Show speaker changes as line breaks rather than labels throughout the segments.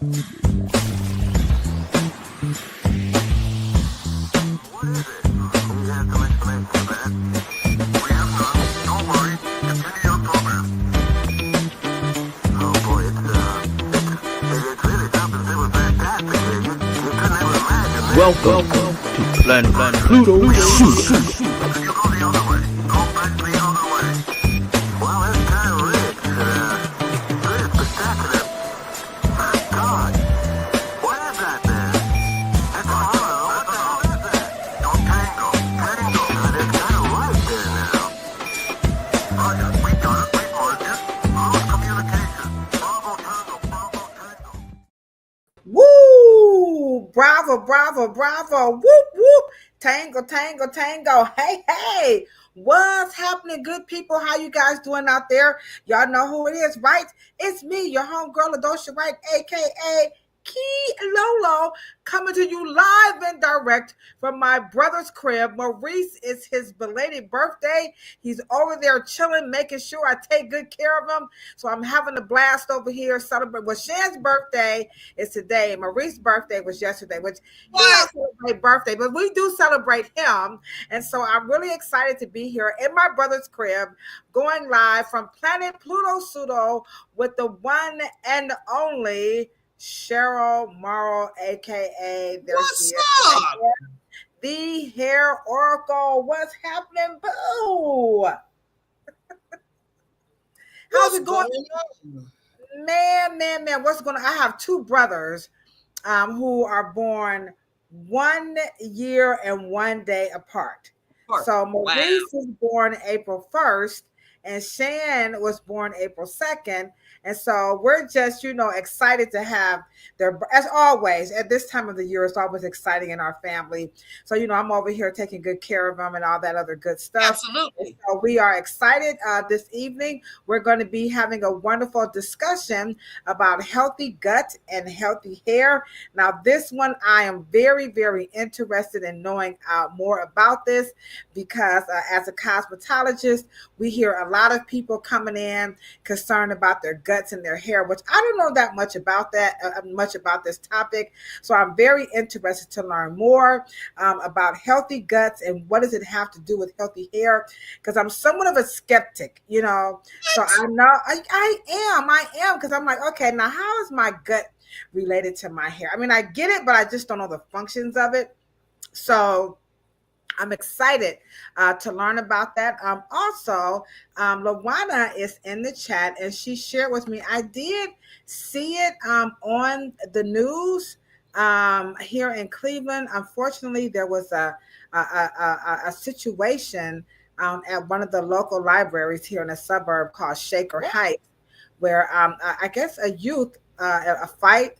Welcome to Planet Pluto Shoot.
Bravo, bravo, bravo. Whoop, whoop. Tango, tango, tango. Hey, hey. What's happening, good people? How you guys doing out there? Y'all know who it is, right? It's me, your homegirl, Ladosha, Wright, a.k.a. Key Lolo, coming to you live and direct from my brother's crib. Maurice, is his belated birthday. He's over there chilling, making sure I take good care of him. So I'm having a blast over here celebrating. Well, Shan's birthday is today. Maurice's birthday was yesterday, which he don't celebrate birthday, but we do celebrate him. And so I'm really excited to be here in my brother's crib, going live from Planet Pluto Pseudo with the one and only Cheryl Morrow, aka
What's up?
The Hair Oracle. What's happening, boo? How's it going? Man, what's going on? I have two brothers who are born 1 year and 1 day apart. So Maurice was born April 1st and Shan was born April 2nd. And so we're just, excited to have their, as always, at this time of the year, it's always exciting in our family. So, I'm over here taking good care of them and all that other good stuff.
Absolutely.
So we are excited this evening. We're going to be having a wonderful discussion about healthy gut and healthy hair. Now, this one, I am very, very interested in knowing more about this because as a cosmetologist, we hear a lot of people coming in concerned about their guts and their hair, which I don't know that much about this topic. So I'm very interested to learn more about healthy guts and what does it have to do with healthy hair, because I'm somewhat of a skeptic, So I know I am, because I'm like, okay, now how is my gut related to my hair? I mean, I get it, but I just don't know the functions of it. So I'm excited to learn about that. Also, Lawana is in the chat and she shared with me. I did see it on the news here in Cleveland. Unfortunately, there was a situation at one of the local libraries here in a suburb called Shaker Heights, where I guess a youth, a fight,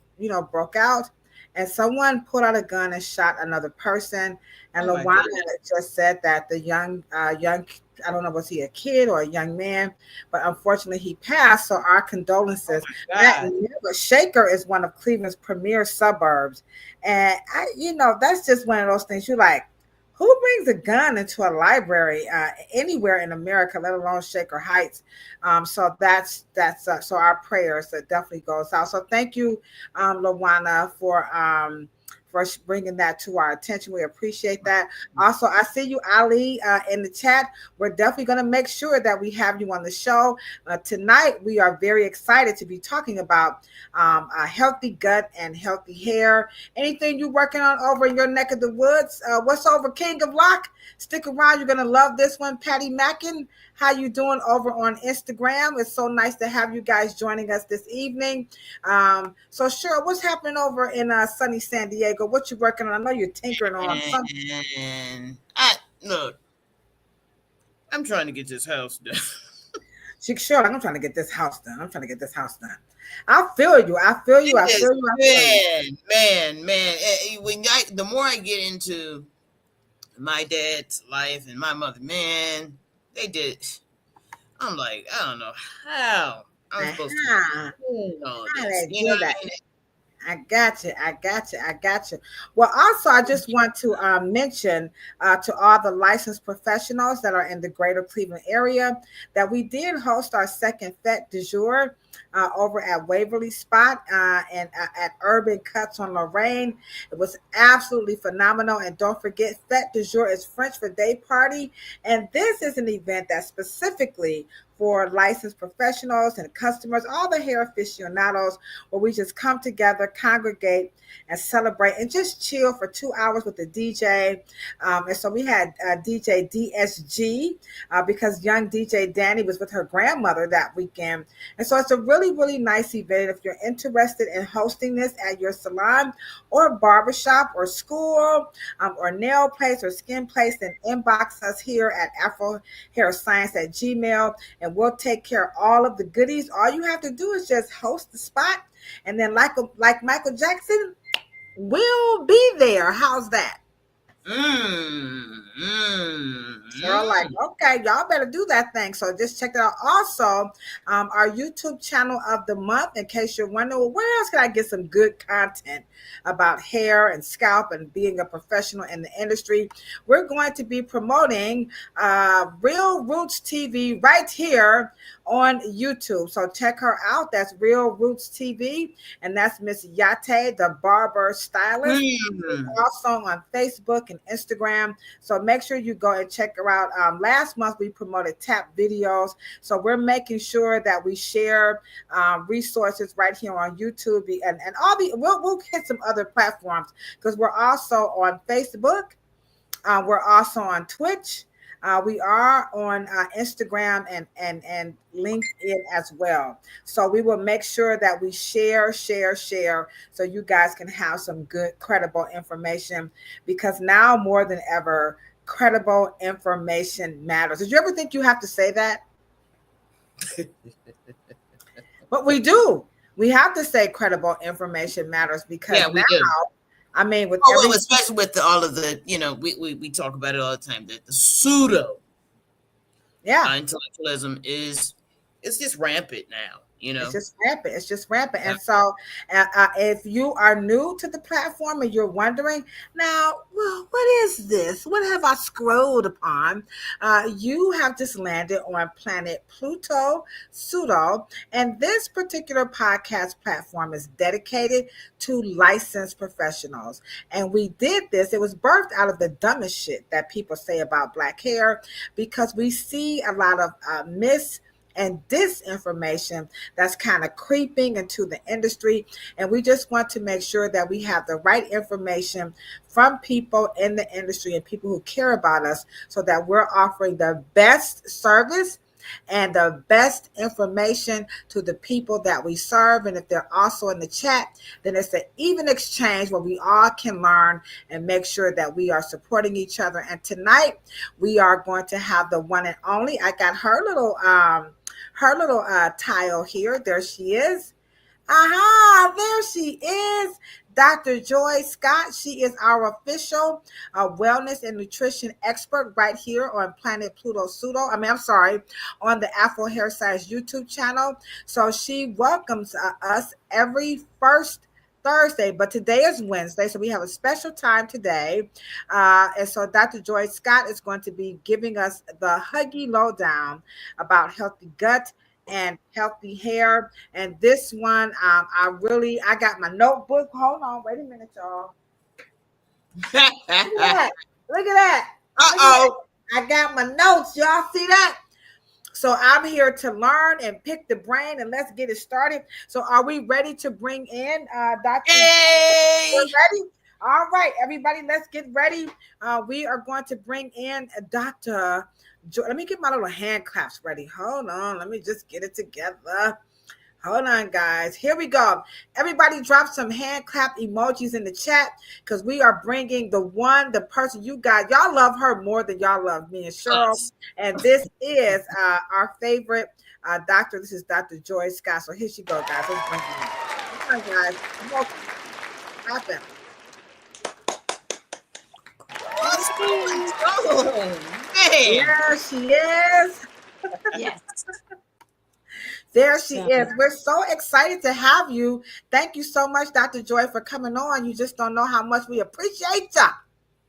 broke out. And someone pulled out a gun and shot another person. And Lawana just said that the young, I don't know, was he a kid or a young man? But unfortunately, he passed. So our condolences. But Shaker is one of Cleveland's premier suburbs. And, that's just one of those things you're like, who brings a gun into a library anywhere in America, let alone Shaker Heights? So that's so our prayers that definitely goes out. So thank you, Lawana, for bringing that to our attention. We appreciate that. Also, I see you, Ali, in the chat. We're definitely going to make sure that we have you on the show. Tonight, we are very excited to be talking about a healthy gut and healthy hair. Anything you're working on over in your neck of the woods? What's over, King of Lock? Stick around. You're going to love this one. Patty Mackin, how you doing over on Instagram? It's so nice to have you guys joining us this evening. So, Cheryl, what's happening over in sunny San Diego? What you working on? I know you're tinkering on something.
Look, I'm trying to get this house done.
Sure, I'm trying to get this house done. I feel you.
Man. The more I get into my dad's life and my mother, man, they did. I'm like, I don't know how I'm supposed to do all this. You know what I mean?
I got you. I got you. I got you. Well, also, I just want to mention to all the licensed professionals that are in the greater Cleveland area that we did host our second Fête du Jour over at Waverly Spot and at Urban Cuts on Lorraine. It was absolutely phenomenal. And don't forget, Fête du Jour is French for day party. And this is an event that's specifically for licensed professionals and customers, all the hair aficionados, where we just come together, congregate, and celebrate and just chill for 2 hours with the DJ. And so we had DJ DSG because young DJ Danny was with her grandmother that weekend. And so it's a really, really nice event. If you're interested in hosting this at your salon or barbershop or school or nail place or skin place, then inbox us here at Afro Hair Science at Gmail, and we'll take care of all of the goodies. All you have to do is just host the spot, and then like Michael Jackson, we'll be there. How's that? Cheryl, like, okay, y'all better do that thing. So just check it out. Also, our YouTube channel of the month, in case you're wondering, well, where else can I get some good content about hair and scalp and being a professional in the industry? We're going to be promoting Real Roots TV right here on YouTube. So check her out. That's Real Roots TV. And that's Miss Yate, the barber stylist. Also on Facebook and Instagram. So make sure you go and check her out. Last month we promoted tap videos. So we're making sure that we share resources right here on YouTube and all we'll hit some other platforms because we're also on Facebook. We're also on Twitch. We are on Instagram and LinkedIn as well. So we will make sure that we share so you guys can have some good, credible information, because now more than ever, credible information matters. Did you ever think you have to say that? But we do. We have to say credible information matters because
we do.
I mean, with
especially with all of the, we talk about it all the time, that the pseudo intellectualism it's just rampant now.
It's just rampant. And so if you are new to the platform and you're wondering now, well, what is this? What have I scrolled upon? You have just landed on planet Pluto Pseudo. And this particular podcast platform is dedicated to licensed professionals. And we did this. It was birthed out of the dumbest shit that people say about Black hair, because we see a lot of and disinformation that's kind of creeping into the industry. And we just want to make sure that we have the right information from people in the industry and people who care about us, so that we're offering the best service and the best information to the people that we serve. And if they're also in the chat, then it's an even exchange where we all can learn and make sure that we are supporting each other. And tonight we are going to have the one and only, I got her little tile here. There she is. There she is. Dr. Joy Scott. She is our official wellness and nutrition expert right here on Planet Pluto Pseudo. On the Afro Hair Science YouTube channel. So she welcomes us every first Thursday, but today is Wednesday, so we have a special time today. And so Dr. Joy Scott is going to be giving us the huggy lowdown about healthy gut and healthy hair. And this one, I got my notebook. Hold on, wait a minute, y'all. Look at that. I got my notes. Y'all see that? So I'm here to learn and pick the brain, and let's get it started. So are we ready to bring in Dr.
Hey!
We're ready? All right, everybody, let's get ready. We are going to bring in Dr. Let me get my little hand claps ready. Hold on. Let me just get it together. Hold on, guys. Here we go. Everybody drop some hand clap emojis in the chat, because we are bringing the person you got. Y'all love her more than y'all love me and Cheryl. And this is our favorite doctor. This is Dr. Joy Scott. So here she go, guys. Let's bring her in. Come on, guys. Happen.
Oh, man.
There she is.
Yes.
There she
So,
is. We're so excited to have you. Thank you so much, Dr. Joy, for coming on. You just don't know how much we appreciate you.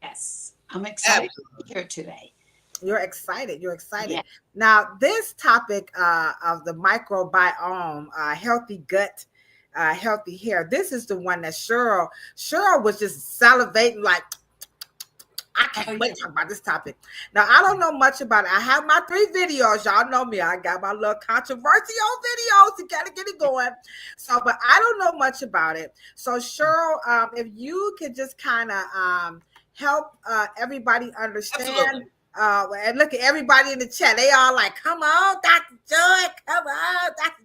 yes, I'm excited to
Absolutely.
be here today.
You're excited. You're
Yeah.
excited. Now, this topic of the microbiome, healthy gut, healthy hair. This is the one that Cheryl was just salivating like, I
Oh,
can't
yeah.
wait to talk about this topic. Now, I don't know much about it. I have my 3 videos. Y'all know me. I got my little controversial videos to kind of get it going. So, but I don't know much about it. So, Cheryl, if you could just kind of help everybody understand.
Absolutely.
And look at everybody in the chat. They all like, come on, Dr. Joy. Come on, Dr.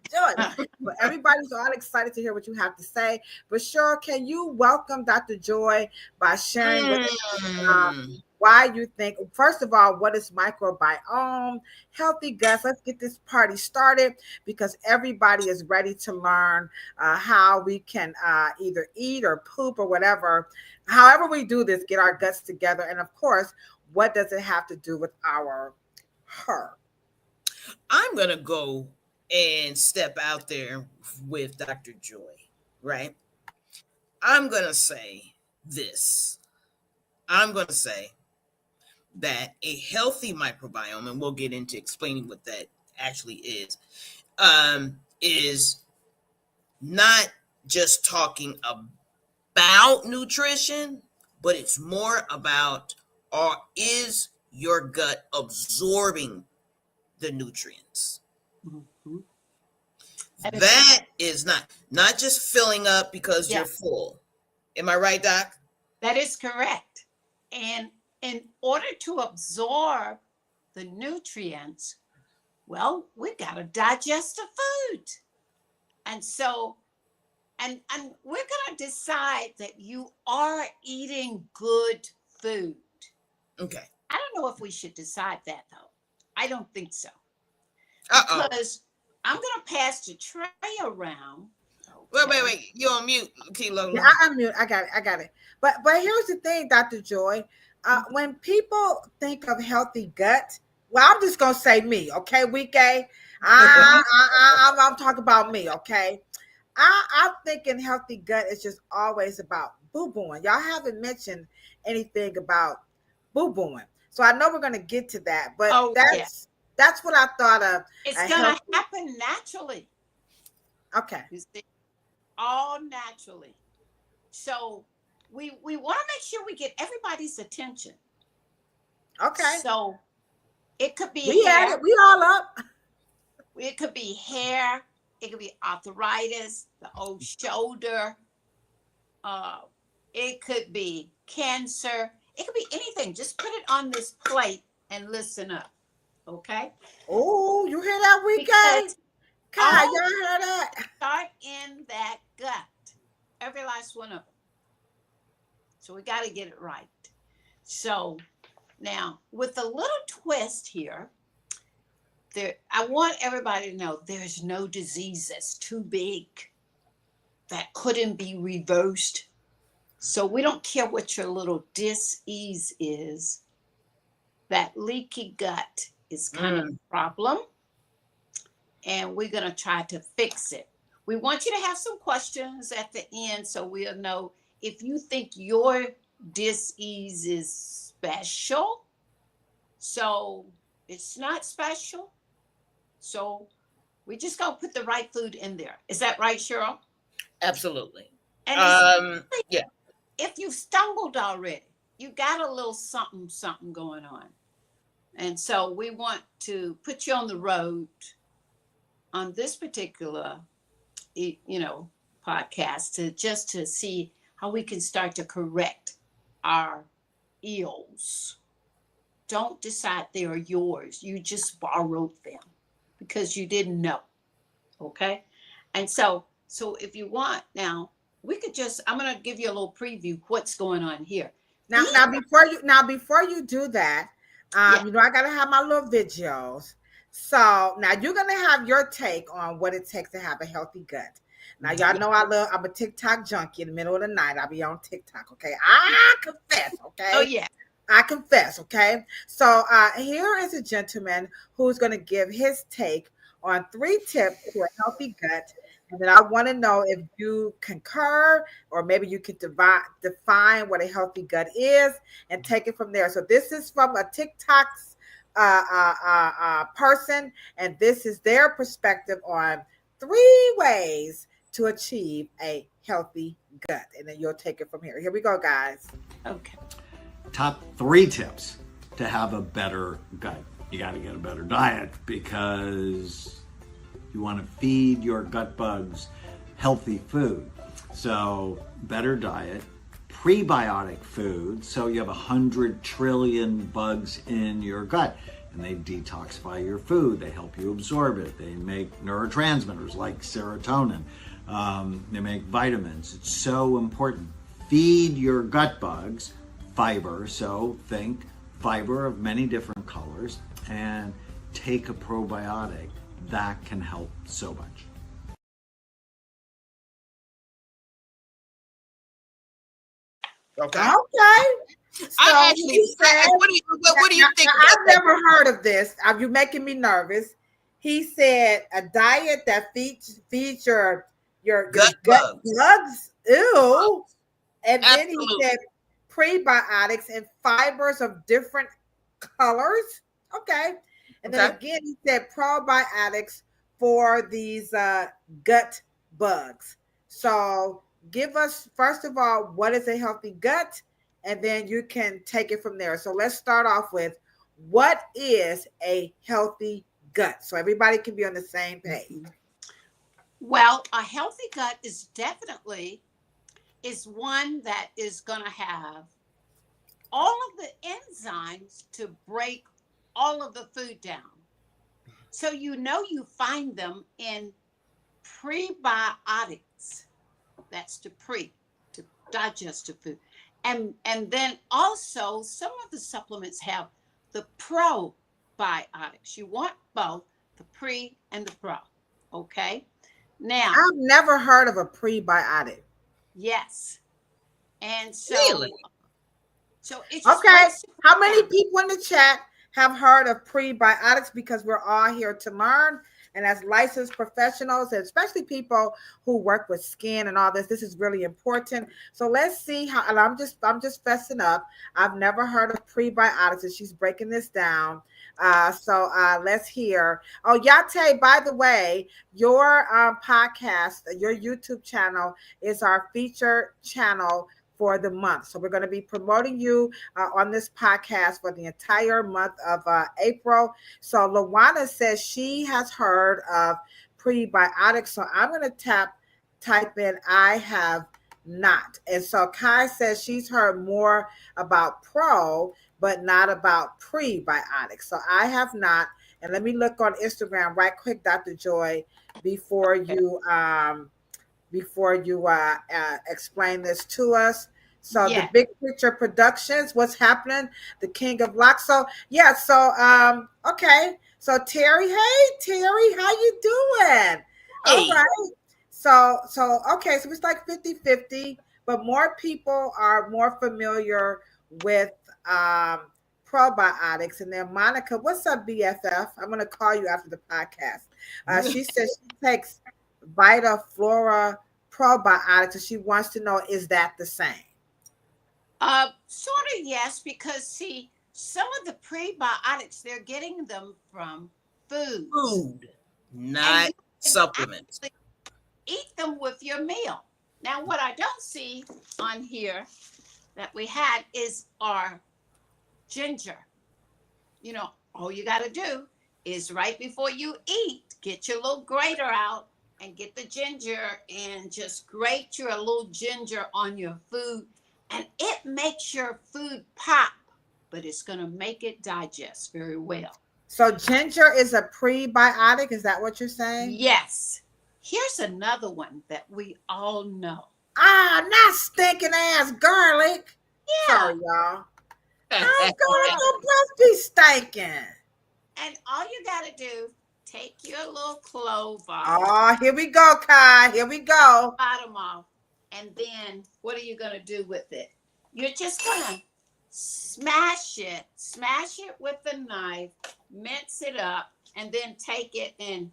Joy. But everybody's all excited to hear what you have to say. But Cheryl, can you welcome Dr. Joy by sharing with us
Mm.
why you think, first of all, what is microbiome, healthy guts? Let's get this party started because everybody is ready to learn how we can either eat or poop or whatever. However we do this, get our guts together. And of course, what does it have to do with our her?
I'm going to go and step out there with Dr. Joy, right? I'm going to say this. I'm going to say that a healthy microbiome, and we'll get into explaining what that actually is not just talking about nutrition, but it's more about, or is your gut absorbing the nutrients?
Mhm.
That is not just filling up because
Yeah,
you're full. Am I right, Doc?
that is correct. And in order to absorb the nutrients, well, we've got to digest the food. And so, and we're going to decide that you are eating good food.
Okay.
I don't know if we should decide that though. I don't think so.
Uh-oh.
Because I'm going to pass the tray around.
Wait. You're on mute, T.
Yeah,
Lola.
I'm mute. I got it. But here's the thing, Dr. Joy. When people think of healthy gut, well, I'm just gonna say me, okay, week A. I'm talking about me, okay. I'm thinking healthy gut is just always about boo booing. Y'all haven't mentioned anything about boo booing, so I know we're gonna get to that. But
Oh, yeah.
that's what I thought of
It's
a
going to
healthy.
happen naturally.
Okay,
You see, all naturally. So we want to make sure we get everybody's attention.
okay,
So it could be
we at
hair.
it. We all up.
It could be hair. It could be arthritis, the old shoulder. Uh, it could be cancer. It could be anything. Just put it on this plate and listen up. Okay?
Oh, you hear that, week A?
Because
God,
all
y'all hear that?
start in that gut. Every last one of them. So we got to get it right. So now, with a little twist here, I want everybody to know there's no disease that's too big that couldn't be reversed. So we don't care what your little dis-ease is. That leaky gut is kind of a problem, and we're going to try to fix it. We want you to have some questions at the end so we'll know if you think your dis-ease is special. So it's not special. So we just gonna put the right food in there. Is that right, Cheryl?
Absolutely.
And
Yeah.
if you've stumbled already, you got a little something going on. And so we want to put you on the road on this particular, podcast to see how we can start to correct our ills. Don't decide they are yours. You just borrowed them because you didn't know. Okay. And so if you want now, we could I'm going to give you a little preview what's going on here.
Now before you do that, I gotta have my little videos. So now you're gonna have your take on what it takes to have a healthy gut. Now y'all know I'm a TikTok junkie. In the middle of the night, I'll be on TikTok. Okay, I confess. Okay.
Oh yeah.
I confess. Okay. So here is a gentleman who's gonna give his take on 3 tips to a healthy gut. And then I want to know if you concur, or maybe you could define what a healthy gut is and take it from there. So this is from a TikTok's person, and this is their perspective on 3 ways to achieve a healthy gut. And then you'll take it from here. Here we go, guys.
Okay.
Top 3 tips to have a better gut. You got to get a better diet because you want to feed your gut bugs healthy food. So better diet, prebiotic food. So you have 100 trillion bugs in your gut, and they detoxify your food. They help you absorb it. They make neurotransmitters like serotonin. They make vitamins. It's so important. Feed your gut bugs fiber. So think fiber of many different colors, and take a probiotic. That can help so much.
Okay.
So
I actually, what do you think?
I've never heard of this. You're making me nervous. He said a diet that feeds your gut bugs. Ew. And then he said prebiotics and fibers of different colors. Okay. And then again, he said probiotics for these gut bugs. So give us, first of all, what is a healthy gut? And then you can take it from there. So let's start off with, what is a healthy gut? So everybody can be on the same page.
Well, a healthy gut is definitely one that is going to have all of the enzymes to break all of the food down. So you find them in prebiotics. That's to digest the food. And then also some of the supplements have the probiotics. You want both the pre and the pro. Okay. Now
I've never heard of a prebiotic.
Yes. And so
really?
So it's
okay. How many people in the chat have heard of prebiotics? Because we're all here to learn. And as licensed professionals, and especially people who work with skin and all this is really important. So let's see how, and I'm just fessing up. I've never heard of prebiotics, and she's breaking this down. So let's hear. Oh, Yate, by the way, your podcast, your YouTube channel is our featured channel for the month. So we're going to be promoting you on this podcast for the entire month of April. So Lawana says she has heard of prebiotics. So I'm going to type in, I have not. And so Kai says she's heard more about pro, but not about prebiotics. So I have not. And let me look on Instagram right quick, Dr. Joy, before you explain this to us. So the Big Picture Productions, what's happening? The King of Lock. So okay. So Terry, hey Terry, how you doing? Hey. All right. So okay, so it's like 50-50, but more people are more familiar with probiotics. And then Monica, what's up, BFF? I'm gonna call you after the podcast. She says she takes Vita Flora probiotics, and she wants to know, is that the same?
Sort of, yes, because see, some of the prebiotics, they're getting them from food,
not supplements.
Eat them with your meal. Now, what I don't see on here that we had is our ginger. All you got to do is right before you eat, get your little grater out and get the ginger and just grate your little ginger on your food. And it makes your food pop, but it's going to make it digest very well.
So ginger is a prebiotic. Is that what you're saying?
Yes. Here's another one that we all know.
Not stinking ass garlic.
Yeah.
Sorry, y'all. Garlic don't both be stinking.
And all you got to do, take your little clove off.
Oh, here we go, Kai. Here we go.
Bottom off. And then what are you going to do with it? You're just going to smash it with a knife, mince it up, and then take it and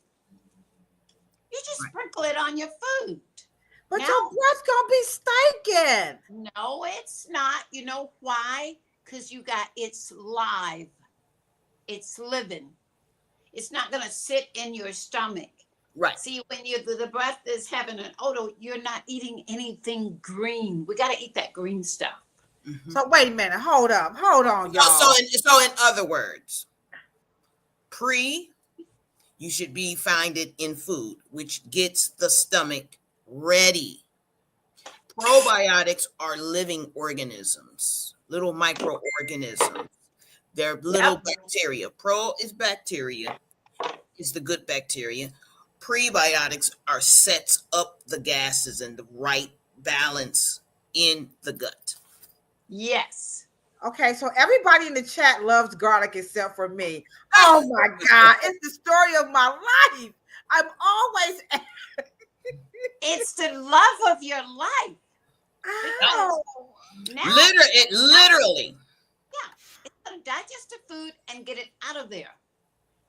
You just sprinkle it on your food.
But
Now-
your breath gonna be stinking.
No, it's not. You know why? Because it's live. It's living. It's not going to sit in your stomach.
Right.
See, when the breath is having an odor, you're not eating anything green. We got to eat that green stuff.
Mhm.
So wait a minute, hold on, y'all.
So in other words, you should find it in food, which gets the stomach ready. Probiotics are living organisms, little microorganisms. They're little bacteria. Pro is bacteria, is the good bacteria. Prebiotics sets up the gases and the right balance in the gut.
Yes.
Okay, so everybody in the chat loves garlic except for me. Oh my God, it's the story of my life. I'm always.
It's the love of your life.
Ow.
Now,
Literally.
it's going to digest the food and get it out of there.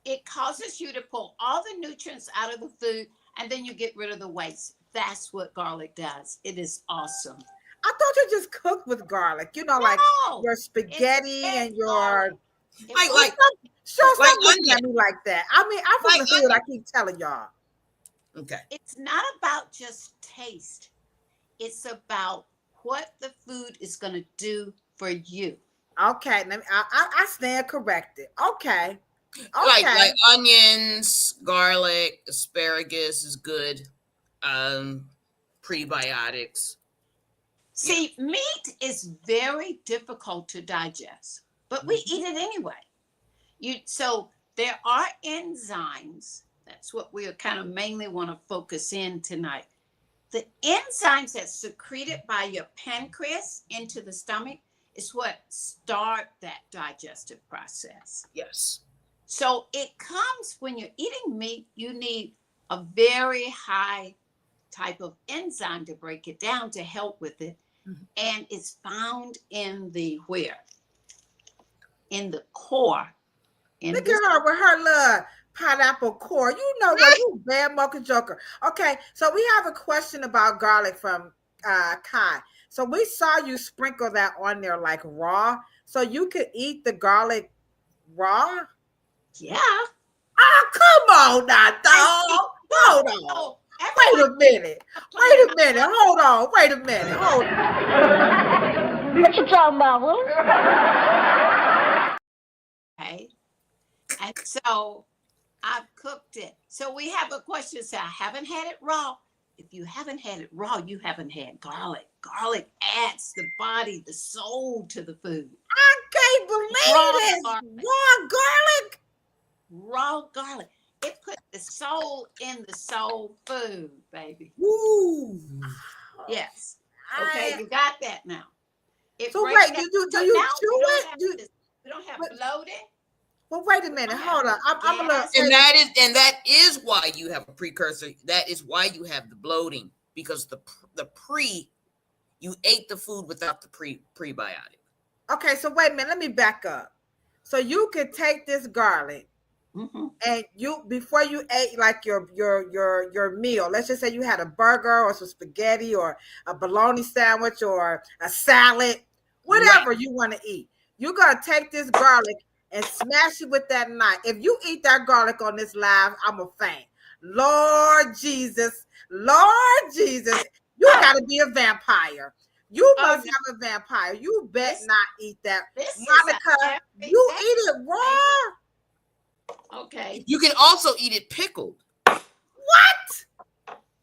It causes you to pull all the nutrients out of the food, and then you get rid of the waste. That's what garlic does. It is awesome.
I thought you just cooked with garlic. You know, like your spaghetti and your. Stop looking at me like that. I mean, I'm from the hood. I keep telling y'all.
Okay.
It's not about just taste. It's about what the food is going to do for you.
Okay, I stand corrected. Okay.
Like onions, garlic, asparagus is good. Prebiotics.
See, meat is very difficult to digest, but we eat it anyway. So there are enzymes. That's what we kind of mainly want to focus in tonight. The enzymes that's secreted by your pancreas into the stomach is what start that digestive process.
Yes.
So it comes when you're eating meat, you need a very high type of enzyme to break it down to help with it. Mm-hmm. And it's found in the where? In the core.
Look at her with her little pineapple core. You know what? You bad mocha joker. Okay, so we have a question about garlic from Kai. So we saw you sprinkle that on there like raw. So you could eat the garlic raw?
Yeah.
Oh, come on now, dog. Hold on. Wait a minute. Hold on. What you talking about, Willis?
Okay. And so I've cooked it. So we have a question that says, I haven't had it raw. If you haven't had it raw, you haven't had garlic. Garlic adds the body, the soul to the food.
I can't believe this. Raw garlic?
Raw garlic. It puts the soul in the soul food, baby.
Ooh.
Yes. Okay, you got that now.
So wait, do you chew it?
We don't have bloating.
Well, wait a minute. Hold on. I'm gonna.
And that is why you have a precursor. That is why you have the bloating, because you ate the food without the prebiotic.
Okay, so wait a minute. Let me back up. So you could take this garlic, mm-hmm. and before you ate like your meal. Let's just say you had a burger or some spaghetti or a bologna sandwich or a salad, whatever you want to eat. You're gonna take this garlic and smash it with that knife. If you eat that garlic on this live, I'm a faint. Lord Jesus, you gotta be a vampire. You must have a vampire. You bet not eat that. Monica, you eat it raw?
Okay.
You can also eat it pickled.
What?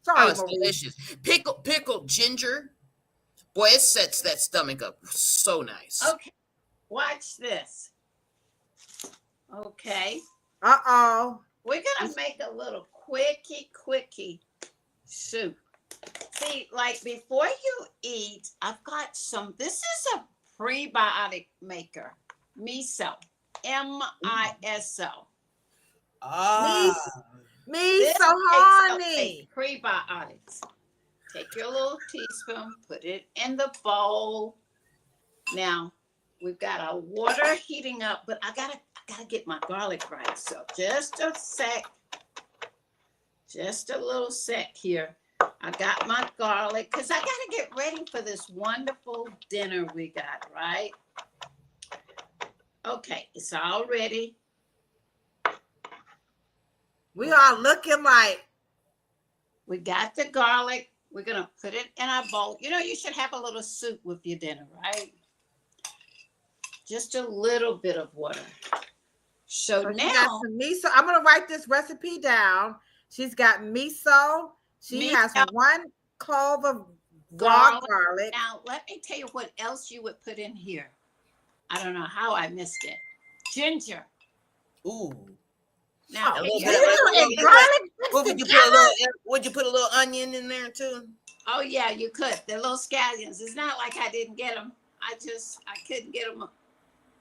Sorry,
it's delicious. Pickled ginger. Boy, it sets that stomach up so nice.
Okay. Watch this. Okay.
Uh-oh.
We're going to make a little quickie soup. See, like before you eat, I've got this is a prebiotic maker. Miso. M-I-S-O.
Miso honey.
Prebiotics. Take your little teaspoon, put it in the bowl. Now, we've got our water heating up, but I gotta get my garlic right. So just a sec. Just a little sec here. I got my garlic because I got to get ready for this wonderful dinner we got, right? Okay, it's all ready.
We are looking like.
We got the garlic. We're going to put it in our bowl. You know, you should have a little soup with your dinner, right? Just a little bit of water. So
She
now,
got some miso. I'm going to write this recipe down. She's got miso. She has 1 clove of raw garlic.
Now, let me tell you what else you would put in here. I don't know how I missed it. Ginger.
Ooh.
Now,
Oh,
would you put a little onion in there too?
Oh yeah, you could. The little scallions. It's not like I didn't get them. I couldn't get them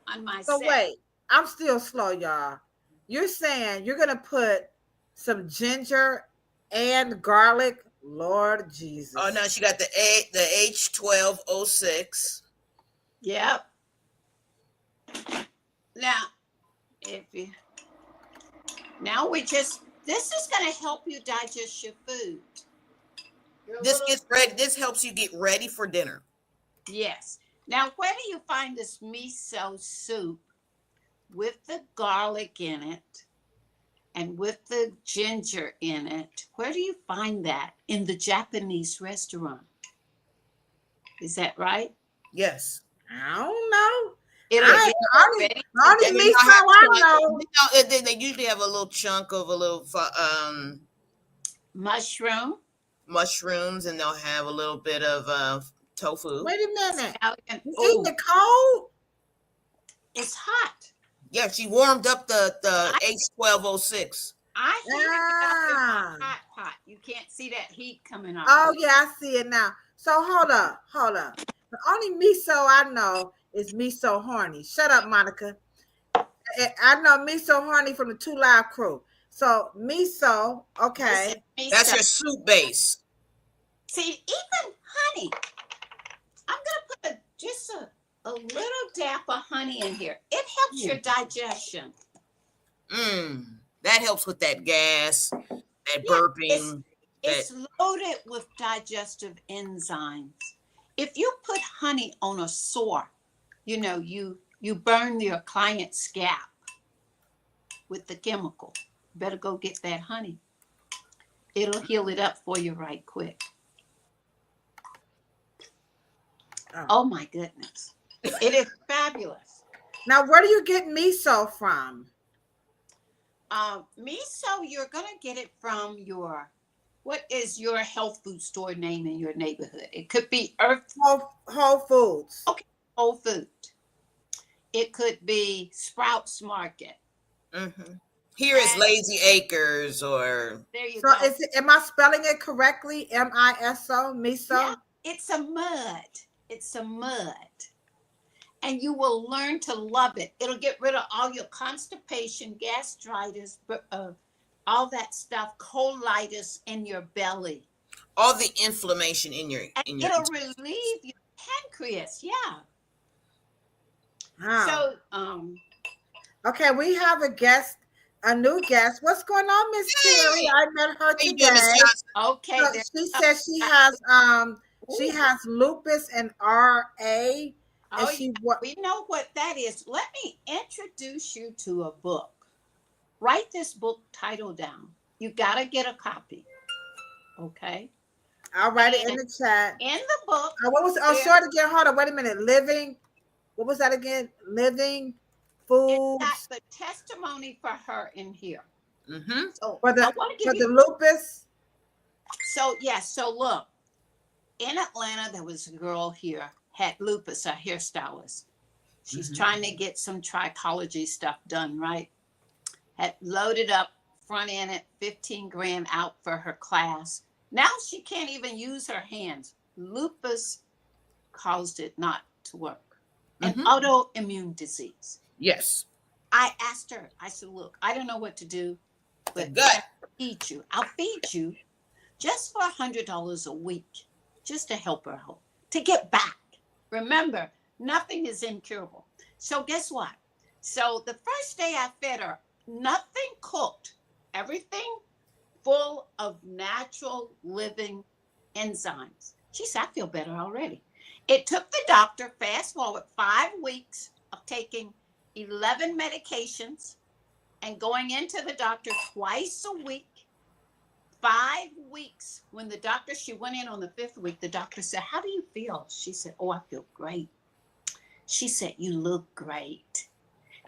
on my
So
set.
wait, I'm still slow, y'all. You're saying you're gonna put some ginger and garlic? Lord Jesus.
Oh no, she got the H1206.
Yep. Now, this is going to help you digest your food.
This helps you get ready for dinner.
Yes. Now, where do you find this miso soup with the garlic in it and with the ginger in it? Where do you find that? In the Japanese restaurant. Is that right?
Yes.
I don't know.
They usually have a little chunk of a little mushrooms, and they'll have a little bit of tofu.
Wait a minute. You eating the cold?
It's hot.
Yeah, she warmed up the H1206.
I heat it up in my hot pot. You can't see that heat coming off.
Oh yeah, I see it now. So hold up. The only miso I know is miso horny. Shut up, Monica. I know miso horny from the 2 Live crew. So miso, okay.
That's your soup base.
See, even honey. I'm gonna put just a little dab of honey in here. It helps your digestion.
That helps with that gas, that burping.
It's loaded with digestive enzymes. If you put honey on a sore, you burn your client's scalp with the chemical. Better go get that honey. It'll heal it up for you right quick. Oh my goodness. It is fabulous.
Now, where do you get miso from?
Miso, you're going to get it from what is your health food store name in your neighborhood? It could be
Whole Foods.
Okay, Whole Food. It could be Sprouts Market.
Mm-hmm. Here is Lazy Acres, or
there you
go.
So
am I spelling it correctly? MISO, miso?
Yeah, it's a mud. It's a mud. And you will learn to love it. It'll get rid of all your constipation, gastritis, all that stuff, colitis in your belly.
All the inflammation in your
it'll relieve your pancreas, yeah.
Wow.
So
okay, we have a new guest. What's going on, Miss Cheryl? I met her today.
Okay.
So she says she has lupus and RA.
We know what that is. Let me introduce you to a book. Write this book title down. You got to get a copy. Okay?
I'll write it in the chat.
In the book.
What was short again? Hold on. Wait a minute. What was that again? Living Foods.
It's got the testimony for her in here.
Mm-hmm.
So
for the lupus.
So, so look. In Atlanta, there was a girl here, had lupus, a hairstylist. She's trying to get some trichology stuff done, right? Had loaded up, front end it, 15 grand out for her class. Now she can't even use her hands. Lupus caused it not to work. An autoimmune disease.
Yes.
I asked her, I said, look, I don't know what to do, but I'll feed you just for $100 a week, just to help her out, to get back. Remember, nothing is incurable. So guess what? So the first day I fed her, nothing cooked. Everything full of natural living enzymes. She said, I feel better already. It took the doctor, fast forward, 5 weeks of taking 11 medications and going into the doctor twice a week. 5 weeks. When the doctor, she went in on the 5th week, the doctor said, how do you feel? She said, oh, I feel great. She said, you look great.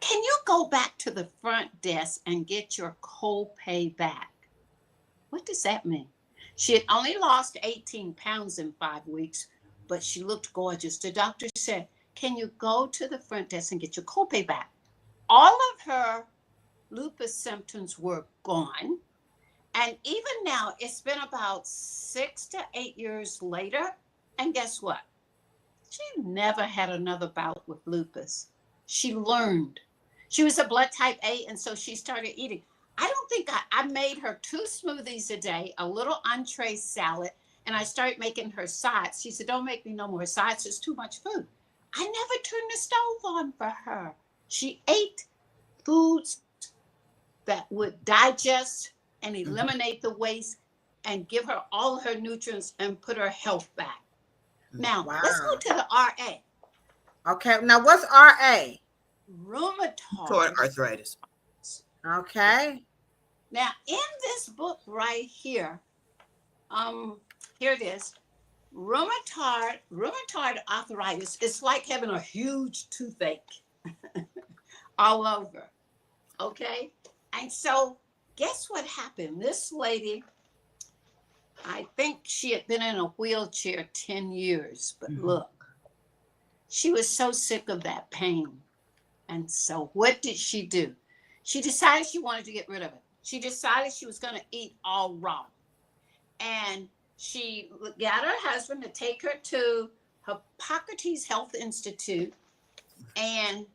Can you go back to the front desk and get your copay back? What does that mean? She had only lost 18 pounds in 5 weeks, but she looked gorgeous. The doctor said, can you go to the front desk and get your copay back? All of her lupus symptoms were gone. And even now, it's been about 6 to 8 years later. And guess what? She never had another bout with lupus. She learned. She was a blood type A, and so she started eating. I don't think I made her 2 smoothies a day, a little entree salad, and I started making her sides. She said, don't make me no more sides. There's too much food. I never turned the stove on for her. She ate foods that would digest and eliminate the waste and give her all her nutrients and put her health back. Now, let's go to the RA.
Okay, now what's RA?
Rheumatoid
arthritis.
Okay.
Now, in this book right here, here it is. Rheumatoid arthritis is like having a huge toothache all over. Okay? And so, guess what happened? This lady, I think she had been in a wheelchair 10 years, but look, she was so sick of that pain. And so what did she do? She decided she wanted to get rid of it. She decided she was going to eat all raw. And she got her husband to take her to Hippocrates Health Institute. And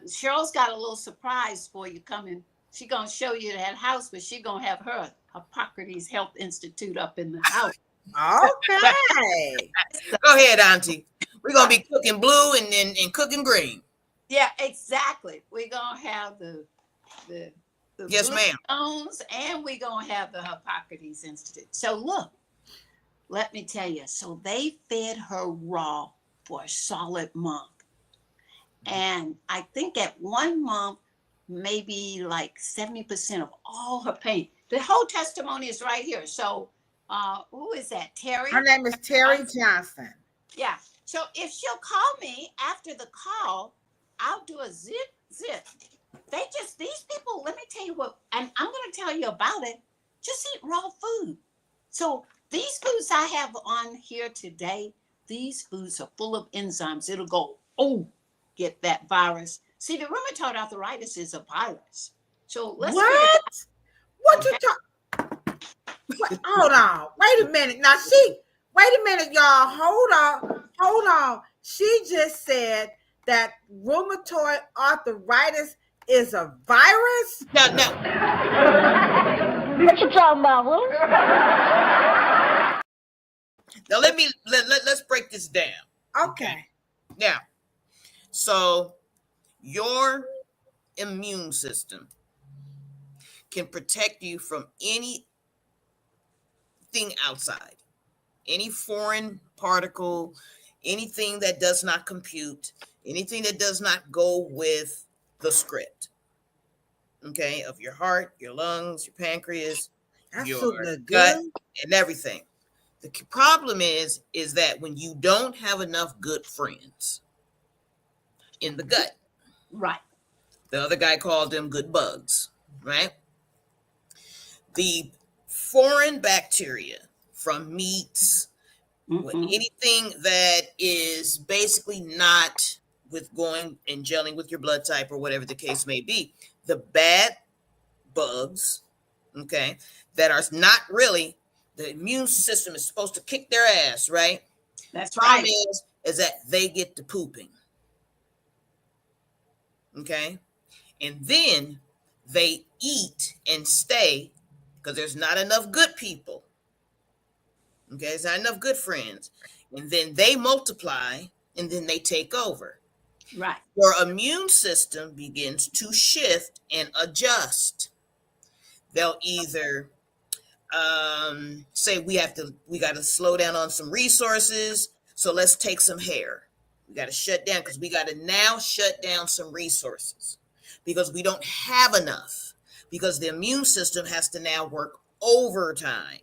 Cheryl's got a little surprise for you coming. She's going to show you that house, but she's going to have her Hippocrates Health Institute up in the house.
Okay.
Go ahead, Auntie. We're going to be cooking blue and cooking green.
Yeah, exactly. We're going to have the
yes, ma'am.
Stones, and we're going to have the Hippocrates Institute. So look, let me tell you. So they fed her raw for a solid month. And I think at 1 month, maybe like 70% of all her pain. The whole testimony is right here. So who is that? Terry?
Her name is Terry Johnson.
Yeah. So if she'll call me after the call, I'll do a zip. These people, let me tell you what, and I'm going to tell you about it. Just eat raw food. So these foods I have on here today, these foods are full of enzymes. It'll go, get that virus. See, the rheumatoid arthritis is a virus. So let's
What you talk? Hold on. Wait a minute. Now wait a minute, y'all. Hold on. She just said that rheumatoid arthritis is a virus?
No.
What you talking about, Will?
Now let's break this down.
Okay.
Now, so your immune system can protect you from anything outside, any foreign particle, anything that does not compute, anything that does not go with the script, okay, of your heart, your lungs, your pancreas, your gut, and everything. The problem is that when you don't have enough good friends in the gut,
right?
The other guy called them good bugs, right? The foreign bacteria from meats, anything that is basically not with going and gelling with your blood type or whatever the case may be, the bad bugs, okay, that are not really, the immune system is supposed to kick their ass, right?
That's
Problem
right.
is that they get to pooping, okay? And then they eat and stay because there's not enough good people. Okay, there's not enough good friends. And then they multiply and then they take over.
Right.
Your immune system begins to shift and adjust. They'll either say we got to slow down on some resources. So let's take some hair. We got to shut down because we got to now shut down some resources because we don't have enough, because the immune system has to now work overtime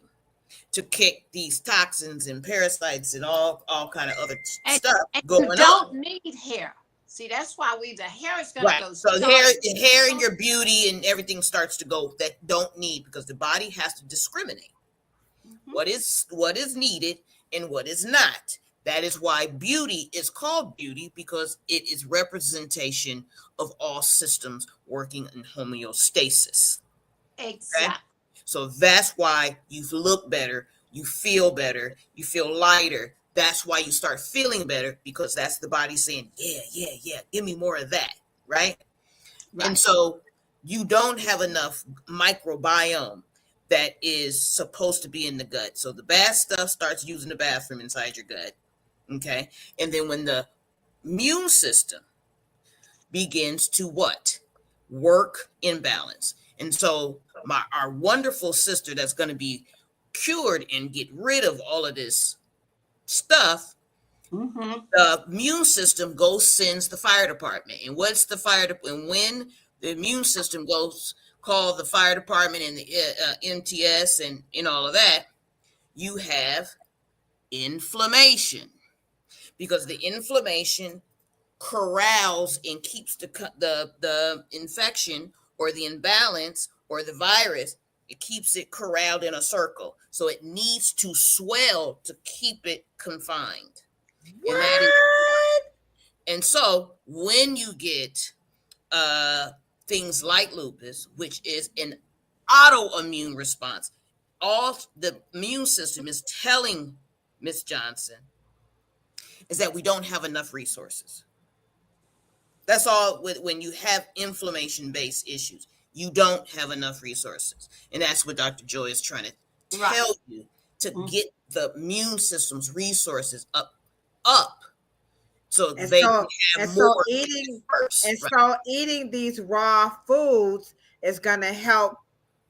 to kick these toxins and parasites and all kind of other stuff
and
going
you don't
on.
need hair. See, that's why the hair is going
Right.
to go.
So hair and your beauty and everything starts to go that don't need, because the body has to discriminate what is needed and what is not. That is why beauty is called beauty, because it is representation of all systems working in homeostasis.
Exactly.
Okay? So that's why you look better, you feel lighter. That's why you start feeling better, because that's the body saying, yeah, give me more of that, right? And so you don't have enough microbiome that is supposed to be in the gut. So the bad stuff starts using the bathroom inside your gut, okay? And then when the immune system begins to what? Work in balance. And so our wonderful sister that's going to be cured and get rid of all of this stuff, the immune system sends the fire department. And what's the fire department? And when the immune system call the fire department and the MTS and all of that, you have inflammation, because the inflammation corrals and keeps the infection or the imbalance or the virus, it keeps it corralled in a circle. So it needs to swell to keep it confined. And so when you get things like lupus, which is an autoimmune response, all the immune system is telling Miss Johnson is that we don't have enough resources. That's all. When you have inflammation-based issues, you don't have enough resources. And that's what Dr. Joy is trying to tell you, to get the immune system's resources up. So they can have more.
So eating these raw foods is going to help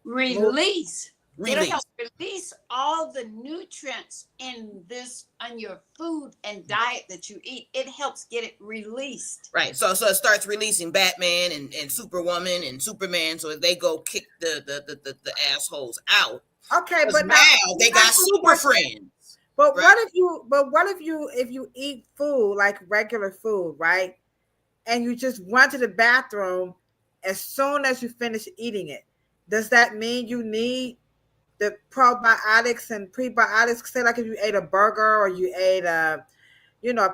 release. It'll help release all the nutrients on your food and diet that you eat. It helps get it released.
Right. So it starts releasing Batman and Superwoman and Superman, so they go kick the assholes out.
Okay, but
now they got super friends.
But what if you eat food like regular food, right? And you just run to the bathroom as soon as you finish eating it. Does that mean you need the probiotics and prebiotics? Say like if you ate a burger or you ate a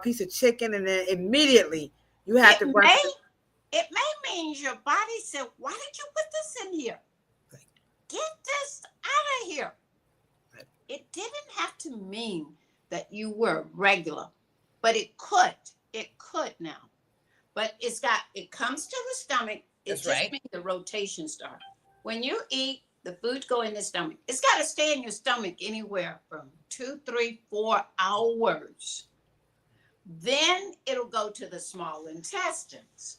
piece of chicken and then immediately you have to run.
It may mean your body said, why did you put this in here? Right. Get this out of here. Right. It didn't have to mean that you were regular, but it could. It could now. But it comes to the stomach. It just means the rotation starts. When you eat, the food go in the stomach. It's got to stay in your stomach anywhere from 2, 3, 4 hours. Then it'll go to the small intestines.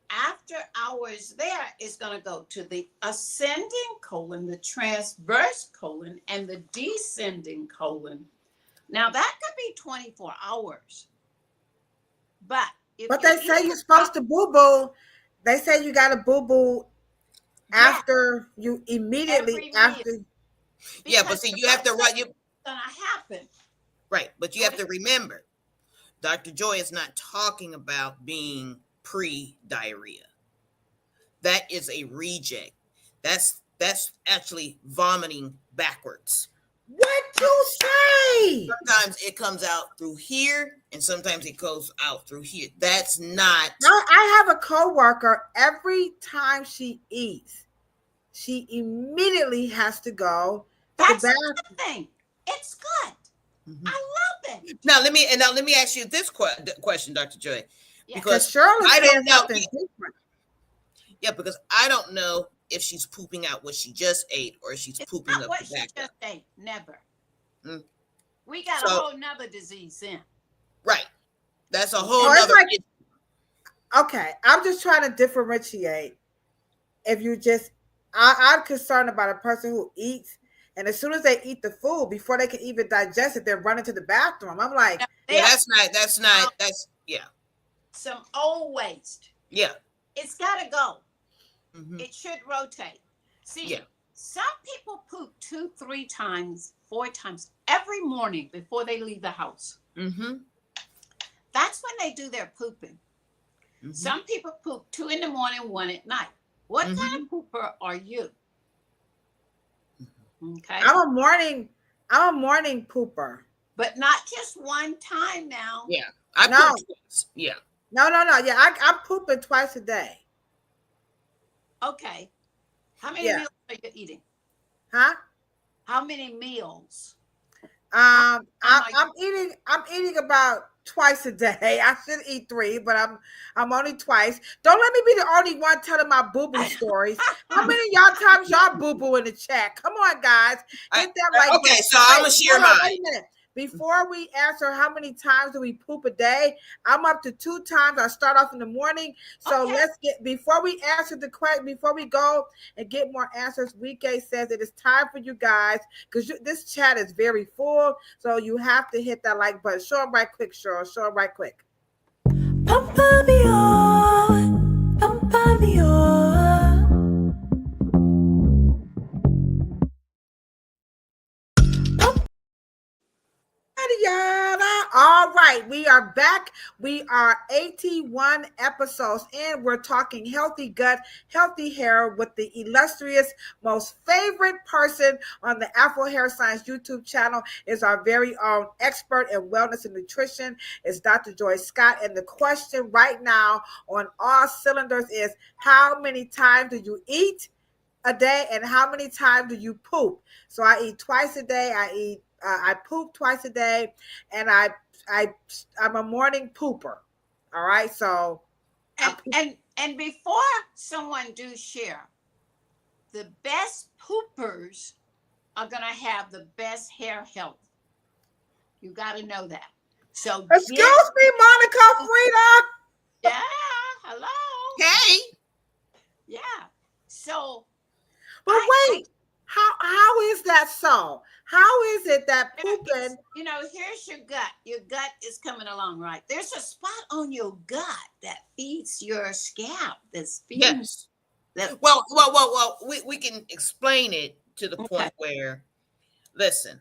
After hours there, it's going to go to the ascending colon, the transverse colon, and the descending colon. Now, that could be 24 hours. But
they say you're supposed to boo-boo. They say you got to boo-boo after you immediately after.
Yeah, but see, you have to run.
It's going to happen.
Right, but you have to remember, Dr. Joy is not talking about being pre-diarrhea. That is a reject. That's actually vomiting backwards.
What you say?
Sometimes it comes out through here, and sometimes it goes out through here. That's not.
I have a coworker. Every time she eats, she immediately has to go.
That's the thing. It's good. Mm-hmm. I love it.
Now let me ask you this question, Dr. Joy, because
Cheryl
I don't know.
Different.
Yeah, because I don't know if she's pooping out what she just ate or if she's pooping up
what
the
she
back.
Just ate. Never. We got a whole nother disease in.
Right. That's a whole nother.
Okay, I'm just trying to differentiate. If you just I'm concerned about a person who eats, and as soon as they eat the food, before they can even digest it, they're running to the bathroom. I'm like,
Yeah, that's yeah.
Some old waste.
Yeah.
It's got to go.
Mm-hmm.
It should rotate. See,
Yeah.
some people poop 2, 3 times, 4 times every morning before they leave the house.
Mm-hmm.
That's when they do their pooping.
Mm-hmm.
Some people poop 2 in the morning, 1 at night. What
Mm-hmm.
kind of pooper are you? Okay.
I'm a morning pooper.
But not just one time now.
Yeah. I
No.
poop twice. Yeah.
No. Yeah, I'm pooping twice a day.
Okay. How many meals are you eating?
Huh?
How many meals?
I'm eating about twice a day. I should eat 3, but I'm only twice. Don't let me be the only one telling my boo-boo stories. How many of y'all times y'all boo-boo in the chat? Come on, guys. Hit that like
okay,
button.
so I'm gonna share mine.
Wait a minute. Before we answer how many times do we poop a day, I'm up to 2 times. I start off in the morning. So let's get, before we answer the question, before we go and get more answers, Wike says it is time for you guys, because this chat is very full. So you have to hit that like button. Show them right quick, Cheryl. Show them right quick. All right, we are back. We are 81 episodes in. We're talking healthy gut, healthy hair with the illustrious, most favorite person on the Afro Hair Science YouTube channel is our very own expert in wellness and nutrition. It's Dr. Joy Scott. And the question right now on all cylinders is, how many times do you eat a day and how many times do you poop? So I eat twice a day. I poop twice a day, and I'm a morning pooper. All right, so
and before someone do share, the best poopers are gonna have the best hair health. You got to know that. So
excuse me, Monica Frida.
Yeah, hello.
Hey.
Yeah. So,
but wait, how is that so? How is it that pooping?
Here's your gut. Your gut is coming along, right? There's a spot on your gut that feeds your scalp. That's feeding.
Yes. Well. We can explain it to the point where, listen,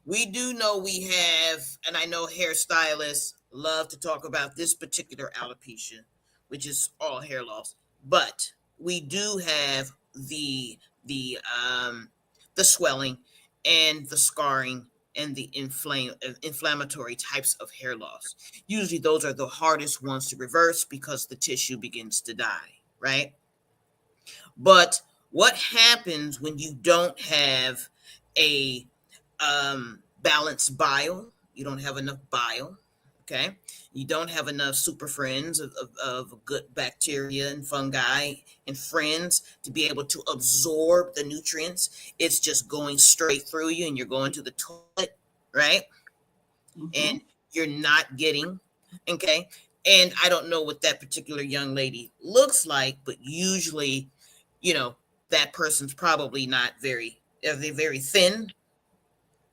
we do know we have, and I know hairstylists love to talk about this particular alopecia, which is all hair loss, but we do have the swelling and the scarring and the inflammatory types of hair loss. Usually those are the hardest ones to reverse because the tissue begins to die, right? But what happens when you don't have a balanced bile? You don't have enough bile, okay? You don't have enough super friends of good bacteria and fungi and friends to be able to absorb the nutrients. It's just going straight through you and you're going to the toilet, right? Mm-hmm. And you're not getting, okay? And I don't know what that particular young lady looks like, but usually, that person's probably not very thin.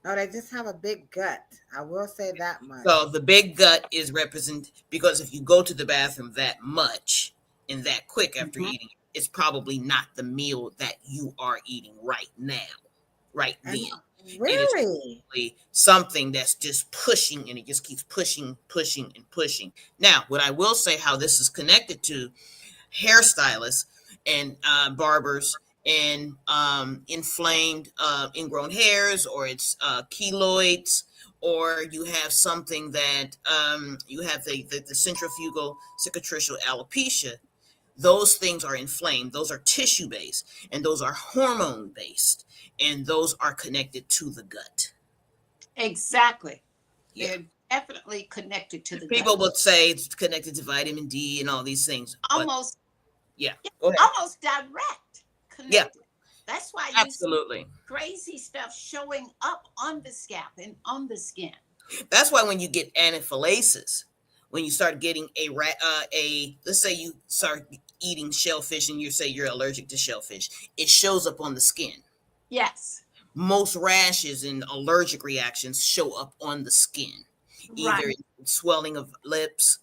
No, they just have a big gut. I will say that much.
So the big gut is represent, because if you go to the bathroom that much and that quick after eating, it's probably not the meal that you are eating right now, right then.
Really?
It is something that's just pushing, and it just keeps pushing. Now, what I will say, how this is connected to hairstylists and barbers and inflamed ingrown hairs, or it's keloids, or you have something that you have the centrifugal cicatricial alopecia. Those things are inflamed. Those are tissue based, and those are hormone based, and those are connected to the gut.
Exactly.
Yeah.
They're definitely connected to the
People
gut.
would say it's connected to vitamin D and all these things.
Almost.
Yeah.
Almost direct connected.
Yeah.
That's why
absolutely
see crazy stuff showing up on the scalp and on the skin.
That's why when you get anaphylaxis, when you start getting let's say you start eating shellfish and you say you're allergic to shellfish, it shows up on the skin.
Yes.
Most rashes and allergic reactions show up on the skin, either
Right.
swelling of lips,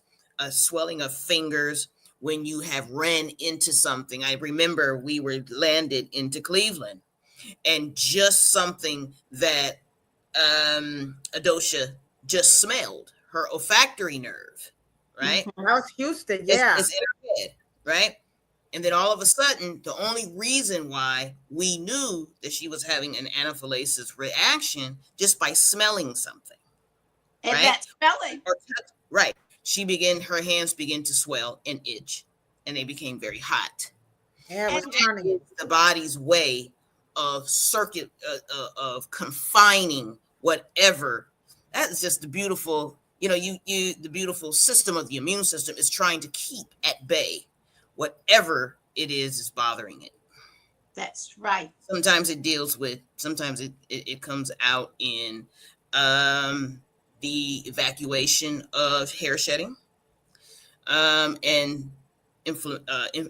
swelling of fingers, when you have ran into something. I remember we were landed into Cleveland, and just something that Ladosha just smelled, her olfactory nerve, right?
Mhm.
That was Houston, yeah.
It's in her head, right? And then all of a sudden, the only reason why we knew that she was having an anaphylaxis reaction just by smelling something,
And
right?
that smelling.
Right. Her hands began to swell and itch, and they became very hot.
Yeah, it was
And
turning it.
The body's way of of confining whatever. That is just the beautiful, the beautiful system of the immune system is trying to keep at bay whatever it is bothering it.
That's right.
Sometimes it comes out in the evacuation of hair shedding, and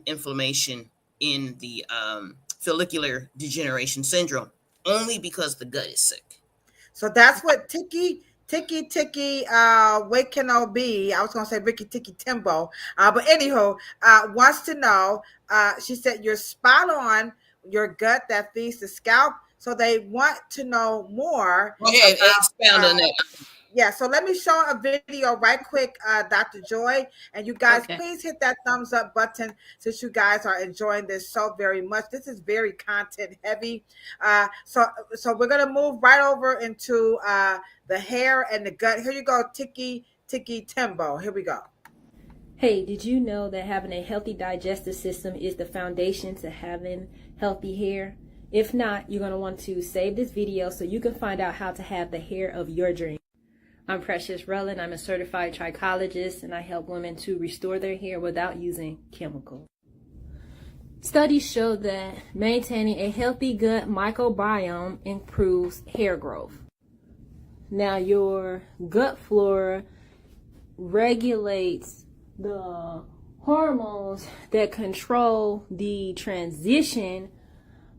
inflammation in the follicular degeneration syndrome, only because the gut is sick.
So that's what Tiki Wakeno B. I was gonna say Ricky Tiki Timbo, but anyhow, wants to know. She said you're spot on. Your gut that feeds the scalp. So they want to know more.
Go ahead, expound on that.
Yeah, so let me show a video right quick, Dr. Joy, and you guys
Okay.
please hit that thumbs up button since you guys are enjoying this so very much. This is very content heavy. So we're gonna move right over into the hair and the gut. Here you go, Tiki Timbo. Here we go.
Hey, did you know that having a healthy digestive system is the foundation to having healthy hair? If not, you're going to want to save this video so you can find out how to have the hair of your dreams. I'm Precious Rowland. I'm a certified trichologist, and I help women to restore their hair without using chemicals. Studies show that maintaining a healthy gut microbiome improves hair growth. Now, your gut flora regulates the hormones that control the transition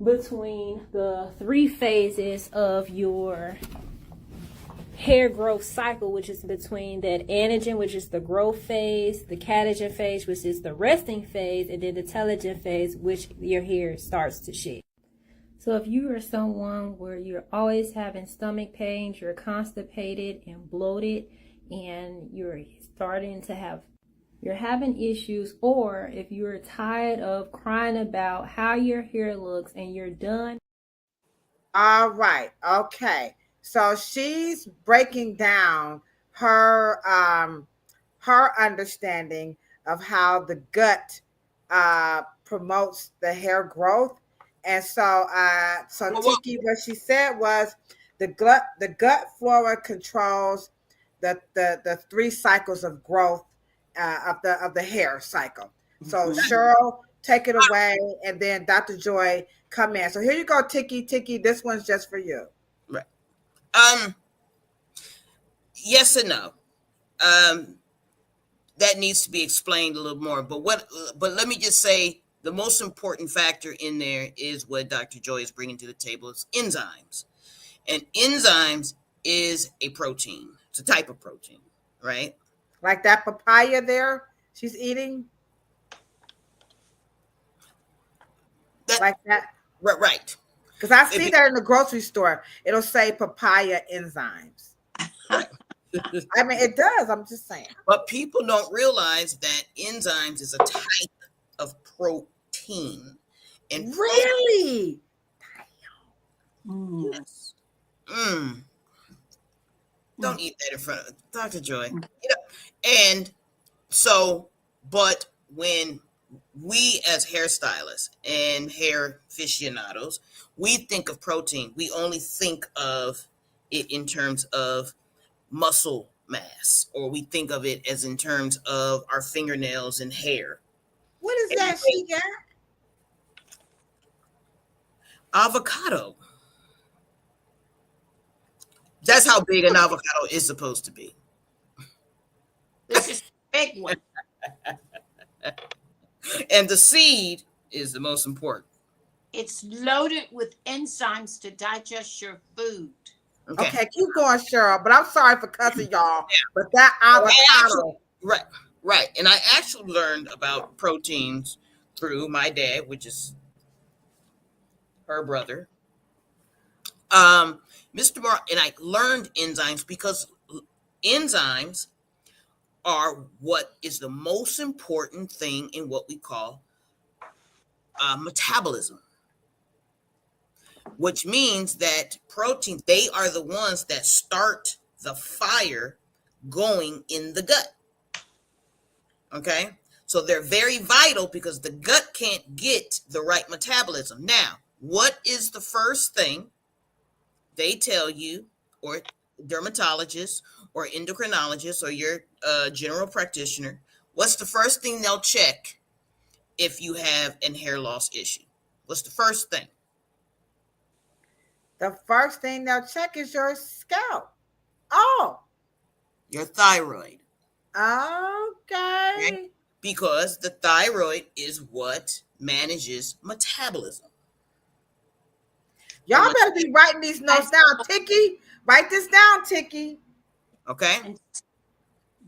between the 3 phases of your hair growth cycle, which is between that anagen, which is the growth phase, the catagen phase, which is the resting phase, and then the telogen phase, which your hair starts to shed. So if you are someone where you're always having stomach pains, you're constipated and bloated, and you're having issues, or if you're tired of crying about how your hair looks and you're done.
All right. Okay. So she's breaking down her understanding of how the gut promotes the hair growth. And so Tiki, what she said was the gut flora controls the 3 cycles of growth of the hair cycle. So Cheryl, take it away, and then Dr. Joy come in. So here you go, Tiki. This one's just for you.
Right. Yes and no. That needs to be explained a little more. But let me just say the most important factor in there is what Dr. Joy is bringing to the table is enzymes. And enzymes is a protein. It's a type of protein, right?
Like that papaya there she's eating? Like that?
Right.
Because I see that in the grocery store. It'll say papaya enzymes. I mean, it does. I'm just saying.
But people don't realize that enzymes is a type of protein. And
really?
Yes. Don't eat that in front of Dr. Joy. And so, but when we as hairstylists and hair aficionados, we think of protein, we only think of it in terms of muscle mass, or we think of it as in terms of our fingernails and hair.
What is that she got?
Avocado. That's how big an avocado is supposed to be.
This is a big one.
And the seed is the most important.
It's loaded with enzymes to digest your food.
Okay, keep going, Cheryl. But I'm sorry for cussing y'all. But that avocado.
Right. And I actually learned about proteins through my dad, which is her brother. Mr. Morrow, and I learned enzymes because enzymes are what is the most important thing in what we call metabolism, which means that proteins, they are the ones that start the fire going in the gut. Okay, so they're very vital because the gut can't get the right metabolism. Now, what is the first thing they tell you, or dermatologist or endocrinologist or your general practitioner? What's the first thing they'll check if you have an hair loss issue? What's the first thing?
The first thing they'll check is your scalp. Oh.
Your thyroid.
Okay.
Right? Because the thyroid is what manages metabolism.
Y'all better be writing these notes down. Tiki, write this down, Tiki.
Okay.
And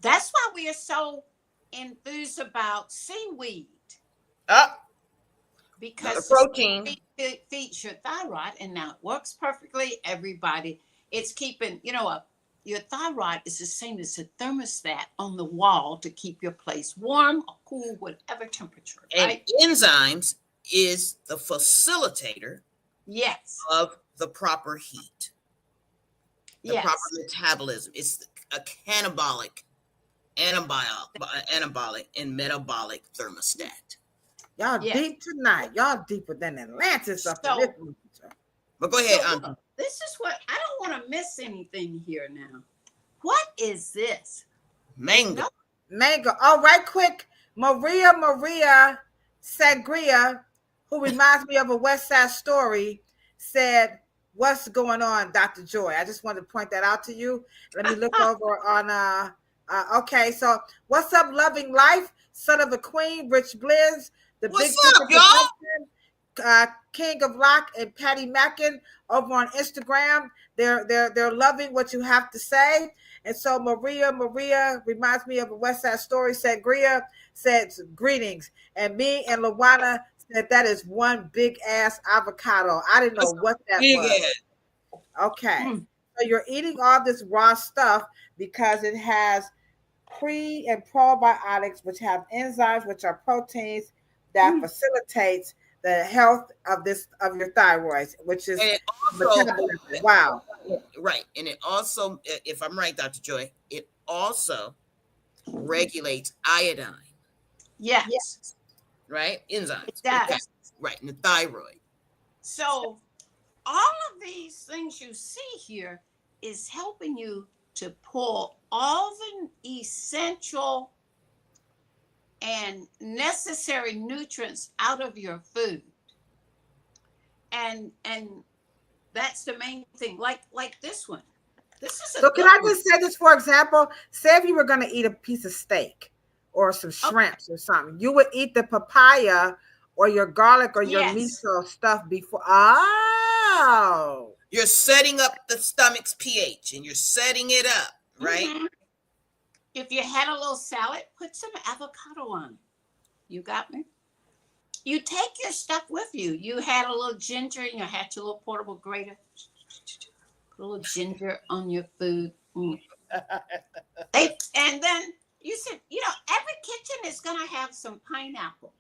that's why we are so enthused about seaweed. Because
protein
feeds your thyroid, and now it works perfectly. Everybody, it's keeping, your thyroid is the same as a thermostat on the wall to keep your place warm or cool, whatever temperature. Right?
And enzymes is the facilitator,
yes,
of the proper heat, the
yes,
proper metabolism. It's a anabolic and metabolic thermostat.
Y'all deep tonight. Y'all deeper than Atlantis up in this.
But go ahead,
so this is what I don't want to miss anything here now. What is this?
Mango.
Mango. Oh, right quick. Maria Sagria, who reminds me of a West Side Story, said, "What's going on, Dr. Joy?" I just wanted to point that out to you. Let me look over on okay, so what's up, Loving Life, son of a queen, Rich Blizz, the
What's
big
up, y'all?
King of Rock and Patty Mackin over on Instagram. They're loving what you have to say. And so Maria reminds me of a West Side Story. Said greetings, and me and Lawana said that is one big ass avocado. I didn't know what that was. Okay, so you're eating all this raw stuff because it has pre and probiotics, which have enzymes, which are proteins that facilitates the health of your thyroid, which is metabolism. Wow.
Right. And it also, if I'm right, Dr. Joy, it also regulates iodine.
Yes.
Right? Enzymes.
It does.
Okay. Right. In the thyroid.
So all of these things you see here is helping you to pull all the essential and necessary nutrients out of your food. And that's the main thing. Like this one. This is
so can I just say this, for example? Say if you were going to eat a piece of steak or some shrimps or something, you would eat the papaya or your garlic or your miso stuff before. Oh.
You're setting up the stomach's pH and you're setting it up, right?
Mm-hmm. If you had a little salad, put some avocado on. You got me? You take your stuff with you. You had a little ginger, you had your little portable grater. Put a little ginger on your food. And then you said, every kitchen is going to have some pineapple.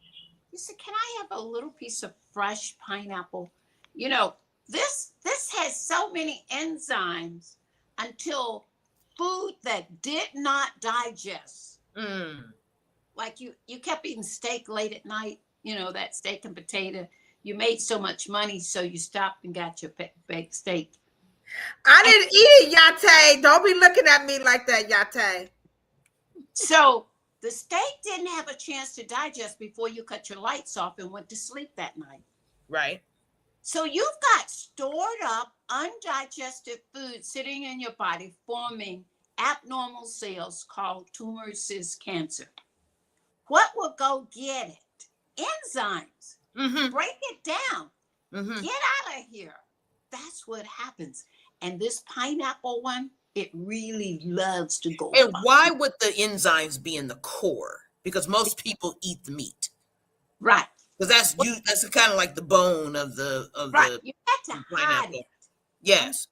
You said, can I have a little piece of fresh pineapple? This has so many enzymes until food that did not digest. Like you kept eating steak late at night, that steak and potato. You made so much money, so you stopped and got your baked steak.
I didn't eat it, Yate. Don't be looking at me like that, Yate.
So the steak didn't have a chance to digest before you cut your lights off and went to sleep that night.
Right.
So you've got stored up undigested food sitting in your body forming abnormal cells called tumor cyst cancer. What will go get it? enzymes.
Mm-hmm.
Break it down.
Mm-hmm.
Get out of here. That's what happens. And this pineapple one, it really loves to go.
And why would the enzymes be in the core? Because most people eat the meat.
Right.
Because that's kind of like the bone of the
Right. You have to hide
pineapple.
it.
Yes.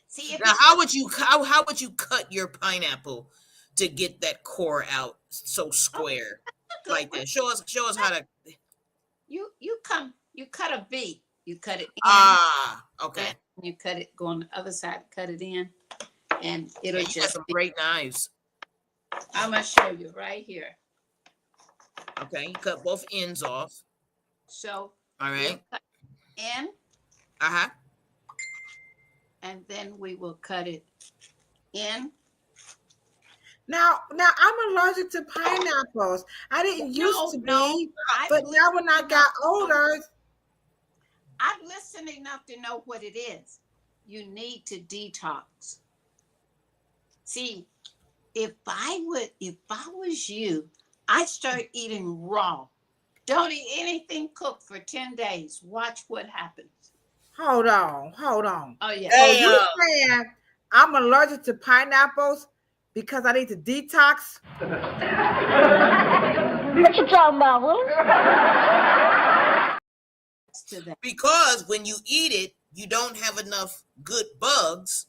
See, if
Now, how would you cut your pineapple to get that core out so square like that? Show us how to.
you cut a V. You cut it in.
Ah, okay.
And you cut it, go on the other side, cut it in, and it'll
You got
just
some
be.
great knives.
I'm gonna show you right here.
Okay, you cut both ends off.
So
All right.
we'll cut in,
Uh-huh.
and then we will cut it in.
Now I'm allergic to pineapples. I didn't used to be, but now when I got older,
I've listened enough to know what it is. You need to detox. See, if I was you, I'd start eating raw. Don't eat anything cooked for 10 days. Watch what happens.
hold on.
Oh yeah.
So you saying I'm allergic to pineapples because I need to detox?
What you talking about, Will?
To that.
Because when you eat it, you don't have enough good bugs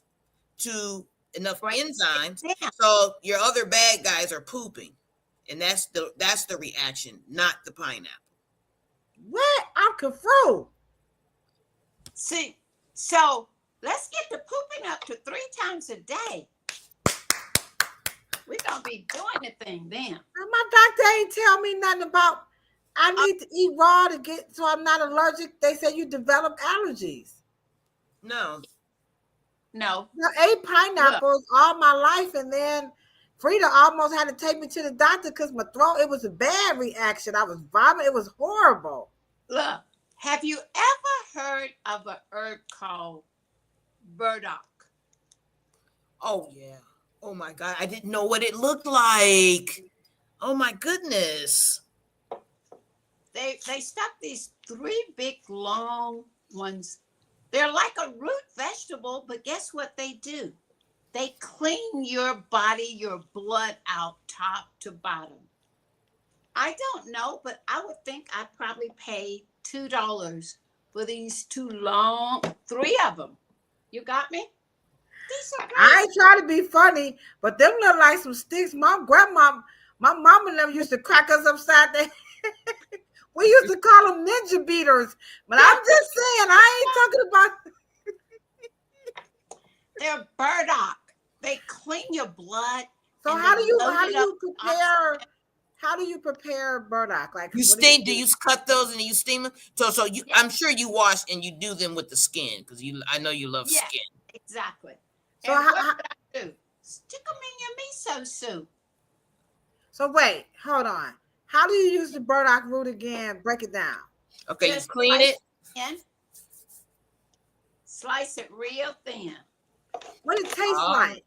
enough enzymes.
Yeah.
So your other bad guys are pooping. And that's the reaction, not the pineapple.
What? I'm confused.
See, so let's get the pooping up to 3 times a day. We're gonna be doing the thing then.
My doctor ain't tell me nothing about I need to eat raw to get so I'm not allergic. They say you develop allergies.
No.
No.
I ate pineapples all my life, and then Frida almost had to take me to the doctor because my throat, it was a bad reaction. I was vomiting. It was horrible.
Look, have you ever heard of an herb called burdock?
Oh yeah. Oh my God. I didn't know what it looked like. Oh my goodness.
They stuck these 3 big long ones. They're like a root vegetable, but guess what they do? They clean your body, your blood out top to bottom. I don't know, but I would think I'd probably pay $2 for these 3 of them. You got me? These are great.
I ain't trying to be funny, but them look like some sticks. My mom and them used to crack us upside the head. We used to call them ninja beaters. But I'm just saying, I ain't talking about.
They're burdock. They clean your blood.
So how do you prepare burdock? Like
you steam? Do you cut those and you steam them? So you, I'm sure you wash and you do them with the skin because I know you love skin.
Exactly.
So
and what did I do? Stick them in your miso soup.
So wait, hold on. How do you use the burdock root again? Break it down.
Okay,
Just
you clean it.
Slice it real thin.
What it tastes like?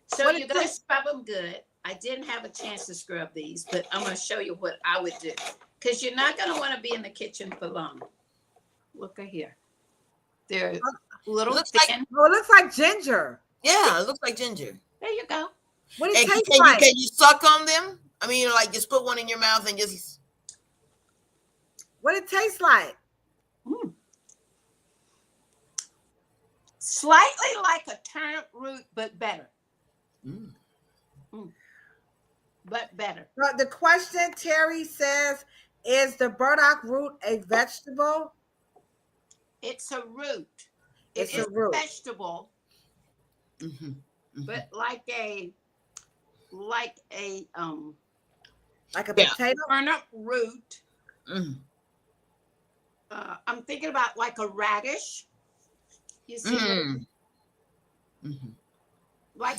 So you're going to scrub them good. I didn't have a chance to scrub these, but I'm going to show you what I would do. Because you're not going to want to be in the kitchen for long. Look at here. They're little thin.
It looks like ginger.
Yeah, it looks like ginger.
There you go.
What it tastes like?
Can you suck on them? I mean, like just put one in your mouth and just.
What it tastes like?
Slightly like a turnip root, but better. But better.
But the question, Terry says, is the burdock root a vegetable?
It's a root.
It's
a
root.
Vegetable, but like a
potato
turnip root. I'm thinking about like a radish. You see, like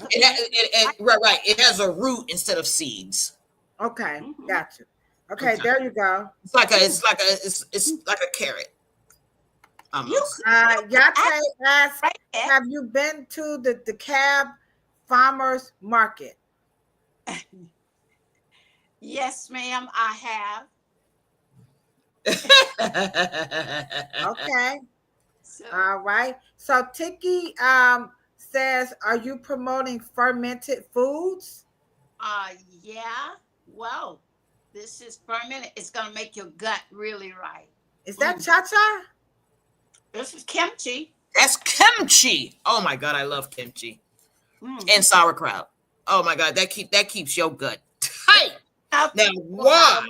right. It has a root instead of seeds.
Okay, gotcha. Okay, there you go.
It's like a carrot.
Yate asked, have you been to the DeKalb Farmers Market?
Yes, ma'am, I have.
Okay.
So,
All right. So Tiki says, are you promoting fermented foods?
yeah. Well, this is fermented. It's gonna make your gut really right.
Is that
Mm.
cha-cha?
This is kimchi.
That's kimchi. Oh my god, I love kimchi
Mm.
and sauerkraut. Oh my god, that keeps your gut tight.
Now,
Now
well,
why?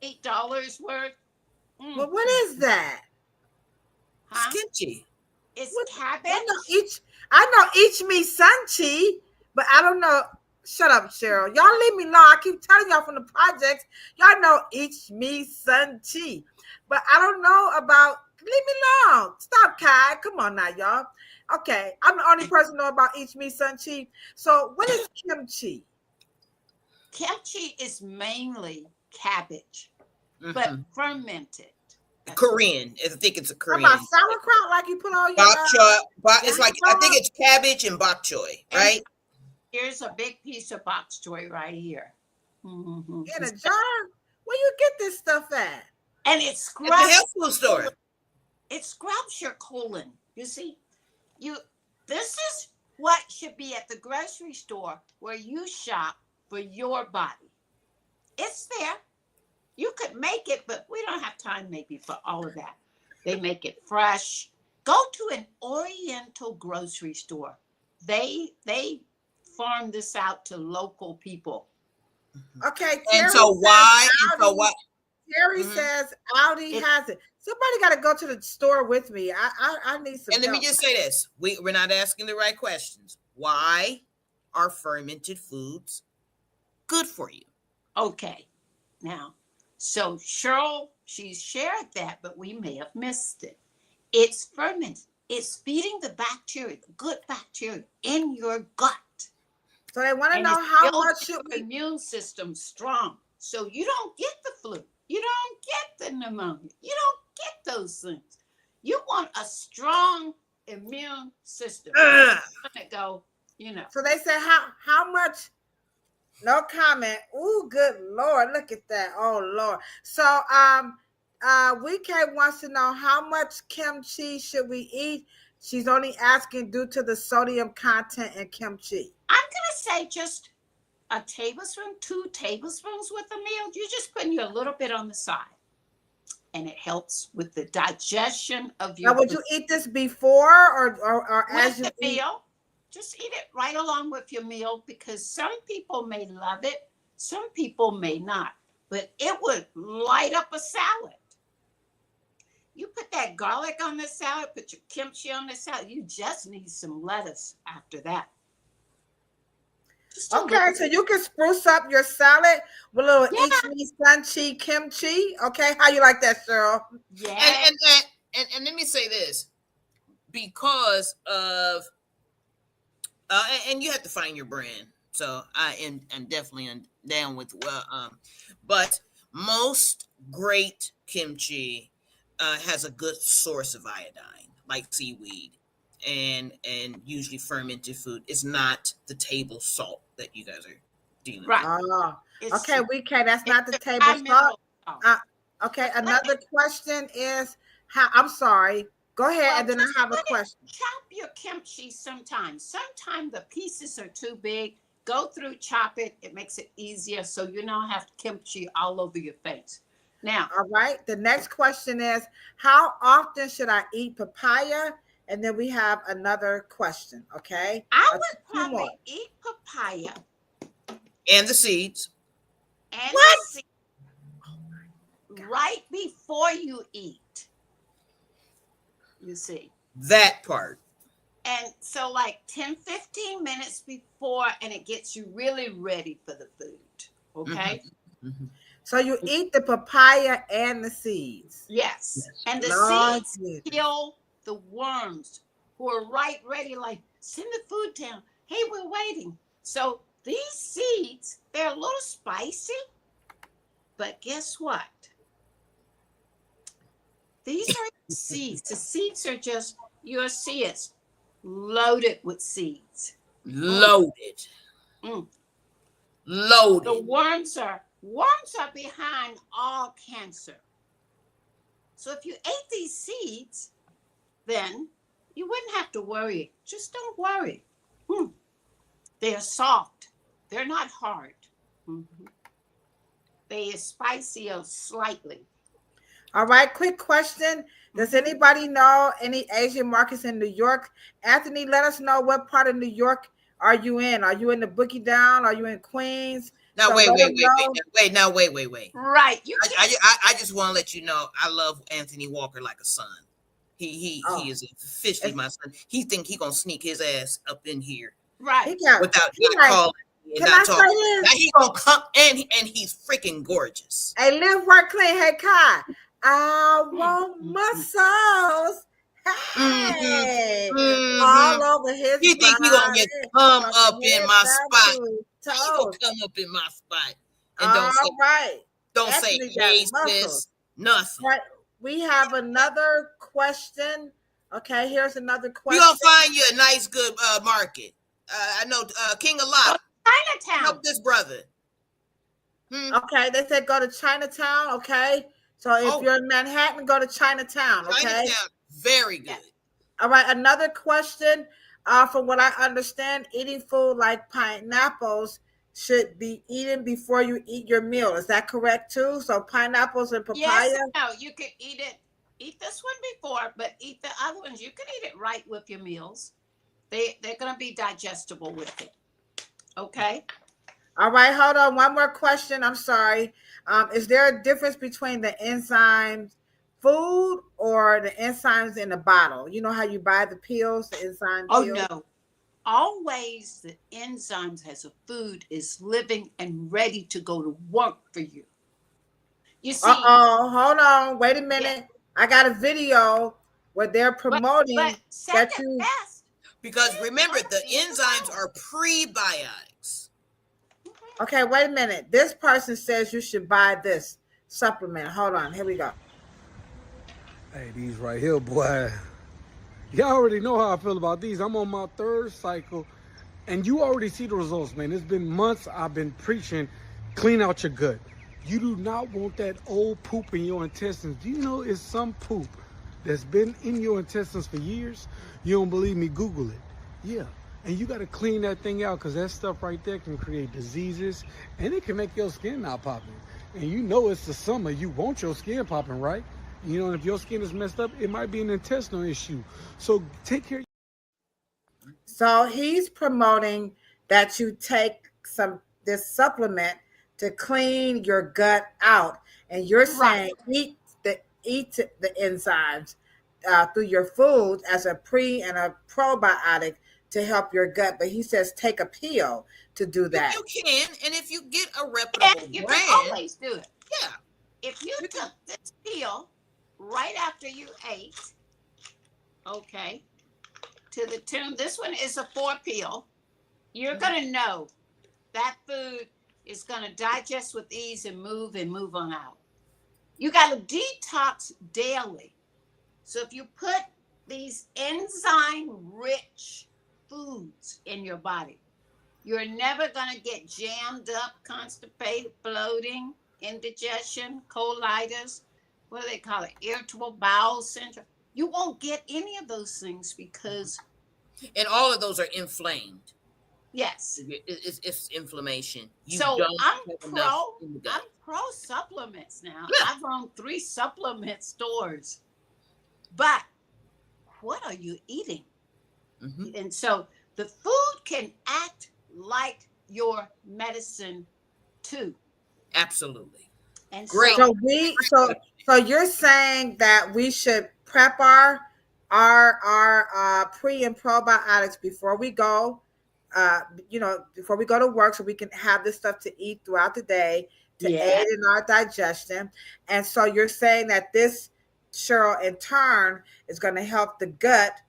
$8 worth.
Well, what is that?
It's
Huh?
kimchi.
It's
What?
cabbage.
I know each me sunchi, but I don't know. Shut up, Cheryl. Y'all leave me alone. I keep telling y'all from the projects. Y'all know each me sunchi, but I don't know about. Leave me alone. Stop, Kai. Come on now, y'all. Okay, I'm the only person know about each me sunchi. So what is kimchi?
Kimchi is mainly cabbage,
Mhm.
but fermented. That's
Korean. I think it's a
How
Korean.
about sauerkraut? Like you put on your
Bok choy. It's like I
hot
think
dog?
it's cabbage and bok choy,
And
right?
here's a big piece of box joy right here. Mhm.
In a jar. Where you get this stuff at?
And it
At the
scrubs
health food store.
it scrubs your colon. You see, this is what should be at the grocery store where you shop for your body. It's there. You could make it, but we don't have time maybe for all of that. They make it fresh. Go to an Oriental grocery store. They farm this out to local people.
Okay,
And
Terry
so why?
says
And so
Audi.
what?
Terry
Mhm.
says Audi
It-
has it. Somebody got to go to the store with me. I need some
And let me
help.
just say this: we're not asking the right questions. Why are fermented foods good for you?
Okay. Now, so Cheryl, she shared that, but we may have missed it. It's fermented. It's feeding the bacteria, the good bacteria in your gut.
So they want to
And
know
it's
how
building
much should
your
we.
immune system strong. So you don't get the flu. You don't get the pneumonia. You don't get those things. You want a strong immune system.
Ugh.
Let it go, you know.
So they said how much. No comment. Ooh, good Lord, look at that. Oh Lord. So WeK wants to know how much kimchi should we eat. She's only asking due to the sodium content in kimchi.
I'm gonna say just a tablespoon, 2 tablespoons with a meal. You're just putting you a little bit on the side. And it helps with the digestion of your
Now, would
food.
you eat this before or as
With
you
the
eat?
meal. Just eat it right along with your meal because some people may love it, some people may not. But it would light up a salad. You put that garlic on the salad, put your kimchi on the salad. You just need some lettuce after that. Just a
Okay,
little.
so you can spruce up your salad with a little
Yeah.
ichimi sanchi kimchi. Okay, how you like that, Cheryl?
Yeah.
And let me say this, because of and you have to find your brand. So I'm definitely down with but most great kimchi has a good source of iodine, like seaweed, and usually fermented food. It's not the table salt that you guys are dealing
Right.
Oh,
It's
okay, WeK, that's not the
it's
table
high
salt.
mineral salt.
Okay,
But let
another question is how. I'm sorry. Go ahead,
Well,
and then I
just
have a
put it,
question.
chop your kimchi sometimes. Sometimes the pieces are too big. Go through, chop it. It makes it easier so you don't have kimchi all over your face. Now,
All right. The next question is how often should I eat papaya? And then we have another question. Okay.
I
Uh,
would
two more.
probably eat papaya
and the seeds.
and
What?
the seed right before you eat. You see.
That part.
And so like 10, 15 minutes before, and it gets you really ready for the food. Okay?
Mhm.
So you eat the papaya and the seeds.
Yes. And the
Lord
seeds
Jesus.
kill the worms who are right ready, like, send the food down. Hey, we're waiting. So these seeds, they're a little spicy, but guess what? These are seeds. The seeds are just, you'll see it's loaded with seeds.
Loaded.
Mm.
Loaded.
The worms are Worms are behind all cancer. So if you ate these seeds, then you wouldn't have to worry. Just don't worry. They are soft. They're not hard. They are spicy or slightly.
All right, quick question. Does anybody know any Asian markets in New York? Anthony, let us know what part of New York are you in? Are you in the Boogie Down? Are you in Queens?
Now
So
wait.
Right.
I just want to let you know I love Anthony Walker like a son. He is officially my son. He think he gonna sneak his ass up in here,
right?
Without not calling and not talking. Now he gonna come and he's freaking gorgeous.
Hey, live, work, clean. Hey, Kai, I want muscles. Hey, all over his
You think he gonna get come up in my spot? He gonna come up in my spot and don't say hey sis, nothing.
Right. We have another question. Okay, here's another question.
We gonna find you a nice, good market. I know King of Lot.
Chinatown.
Help this brother.
Okay, they said go to Chinatown. Okay, so if you're in Manhattan, go to Chinatown. Okay,
Chinatown, very good.
All right, another question. From what I understand, eating food like pineapples should be eaten before you eat your meal. Is that correct too? So pineapples and papaya.
Yes, no, you could eat it. Eat this one before, but eat the other ones. You can eat it right with your meals. They're going to be digestible with it. Okay.
All right, hold on. One more question. I'm sorry. Is there a difference between the enzymes food or the enzymes in the bottle? You know how you buy the pills, the enzyme pills?
Oh, no. Always the enzymes as a food is living and ready to go to work for you. You see.
Hold on. Wait a minute. Yeah. I got a video where they're promoting that you.
Because remember, the enzymes are prebiotics.
Okay, wait a minute. This person says you should buy this supplement. Hold on. Here we go.
Hey, these right here, boy. Y'all already know how I feel about these. I'm on my 3rd cycle, and you already see the results, man. It's been months I've been preaching, clean out your gut. You do not want that old poop in your intestines. Do you know it's some poop that's been in your intestines for years? You don't believe me? Google it. Yeah. And you got to clean that thing out because that stuff right there can create diseases and it can make your skin not popping. And you know it's the summer. You want your skin popping, right? You know, if your skin is messed up, it might be an intestinal issue. So take care.
So he's promoting that you take this supplement to clean your gut out. And you're saying eat the enzymes through your foods as a pre and a probiotic to help your gut, but he says take a pill to do that.
You can, and if you get a reputable
you
brand,
can always do it.
Yeah.
If you took this pill right after you ate, okay, to the tune, this one is a 4 pill, you're going to know that food is going to digest with ease and move on out. You got to detox daily. So if you put these enzyme-rich foods in your body, you're never going to get jammed up, constipated, bloating, indigestion, colitis, what do they call it? Irritable bowel syndrome. You won't get any of those things because...
And all of those are inflamed.
Yes.
It's inflammation.
I'm pro supplements now. Yeah. I've owned 3 supplement stores. But what are you eating? Mm-hmm. And so the food can act like your medicine too.
Absolutely.
And
great.
So you're saying that we should prep our pre and probiotics before we go, before we go to work, so we can have this stuff to eat throughout the day to aid in our digestion. And so you're saying that this, Cheryl, in turn is going to help the gut,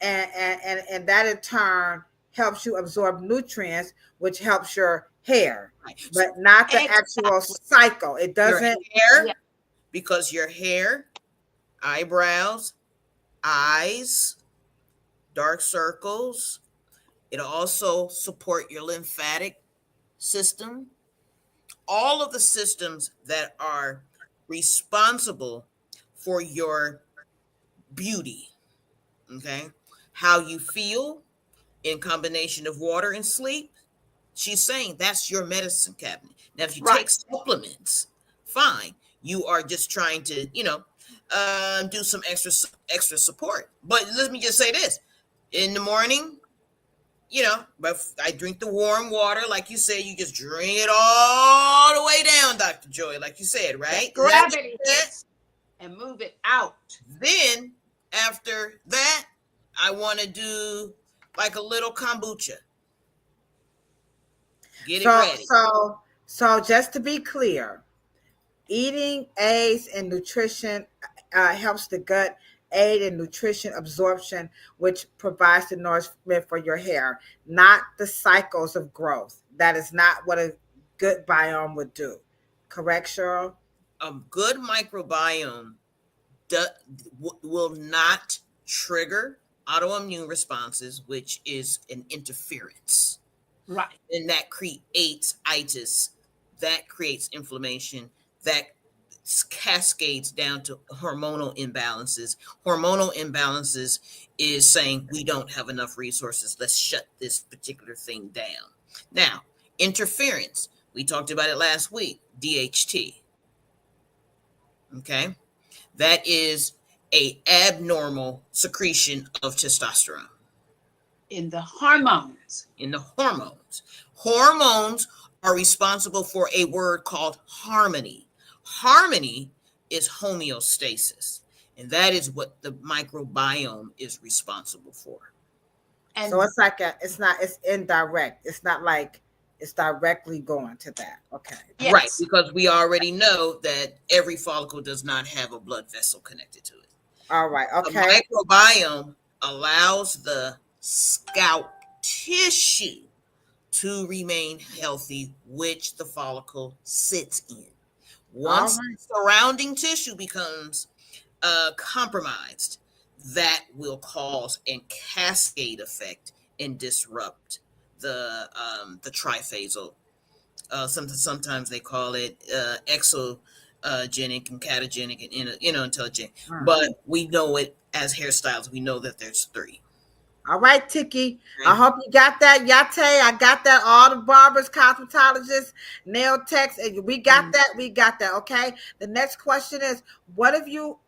and that in turn helps you absorb nutrients, which helps your hair, but not the actual cycle. It doesn't.
Your hair, because your hair, eyebrows, eyes, dark circles. It'll also support your lymphatic system. all of the systems that are responsible for your beauty. Okay. How you feel in combination of water and sleep. She's saying that's your medicine cabinet. Now, if you
Right.
take supplements, fine. You are just trying to, do some extra support. But let me just say this: in the morning, but I drink the warm water, like you said. You just drink it all the way down, Dr. Joy, like you said, right?
That gravity hits and move it out.
Then after that, I want to do like a little kombucha. Get it ready.
So just to be clear, eating aids in nutrition helps the gut aid in nutrition absorption, which provides the nourishment for your hair, not the cycles of growth. That is not what a good biome would do. Correct, Cheryl?
A good microbiome will not trigger autoimmune responses, which is an interference.
Right.
And that creates itis, that creates inflammation, that cascades down to hormonal imbalances. Hormonal imbalances is saying we don't have enough resources. Let's shut this particular thing down. Now, interference. We talked about it last week, DHT. Okay. That is a abnormal secretion of testosterone.
In the hormones.
In the hormones. Hormones are responsible for a word called harmony. Harmony is homeostasis. And that is what the microbiome is responsible for.
And so it's indirect. It's not like it's directly going to that. Okay.
Yes. Right. Because we already know that every follicle does not have a blood vessel connected to it.
All right. Okay.
The microbiome allows the scalp tissue to remain healthy, which the follicle sits in. Once the surrounding tissue becomes compromised, that will cause a cascade effect and disrupt the triphasal. Sometimes they call it exogenic and catagenic and intelligent. But we know it as hairstyles. We know that there's 3.
All right, Tiki. Right. I hope you got that, Yate. I got that. All the barbers, cosmetologists, nail techs. We got that. We got that. Okay. The next question is, what if you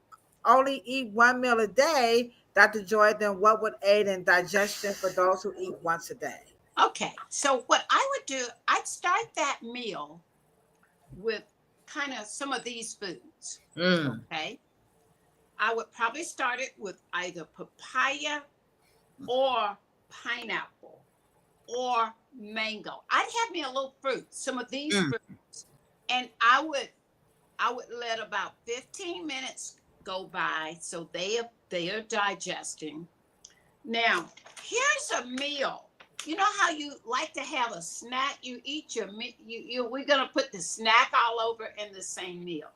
only eat 1 meal a day, Dr. Joy? Then what would aid in digestion for those who eat once a day?
Okay. So what I would do, I'd start that meal with kind of some of these foods. Okay. I would probably start it with either papaya or pineapple or mango. I'd have me a little fruit, some of these fruits, and I would let about 15 minutes go by so they are digesting. Now, here's a meal. You know how you like to have a snack? You eat your we're gonna put the snack all over in the same meal.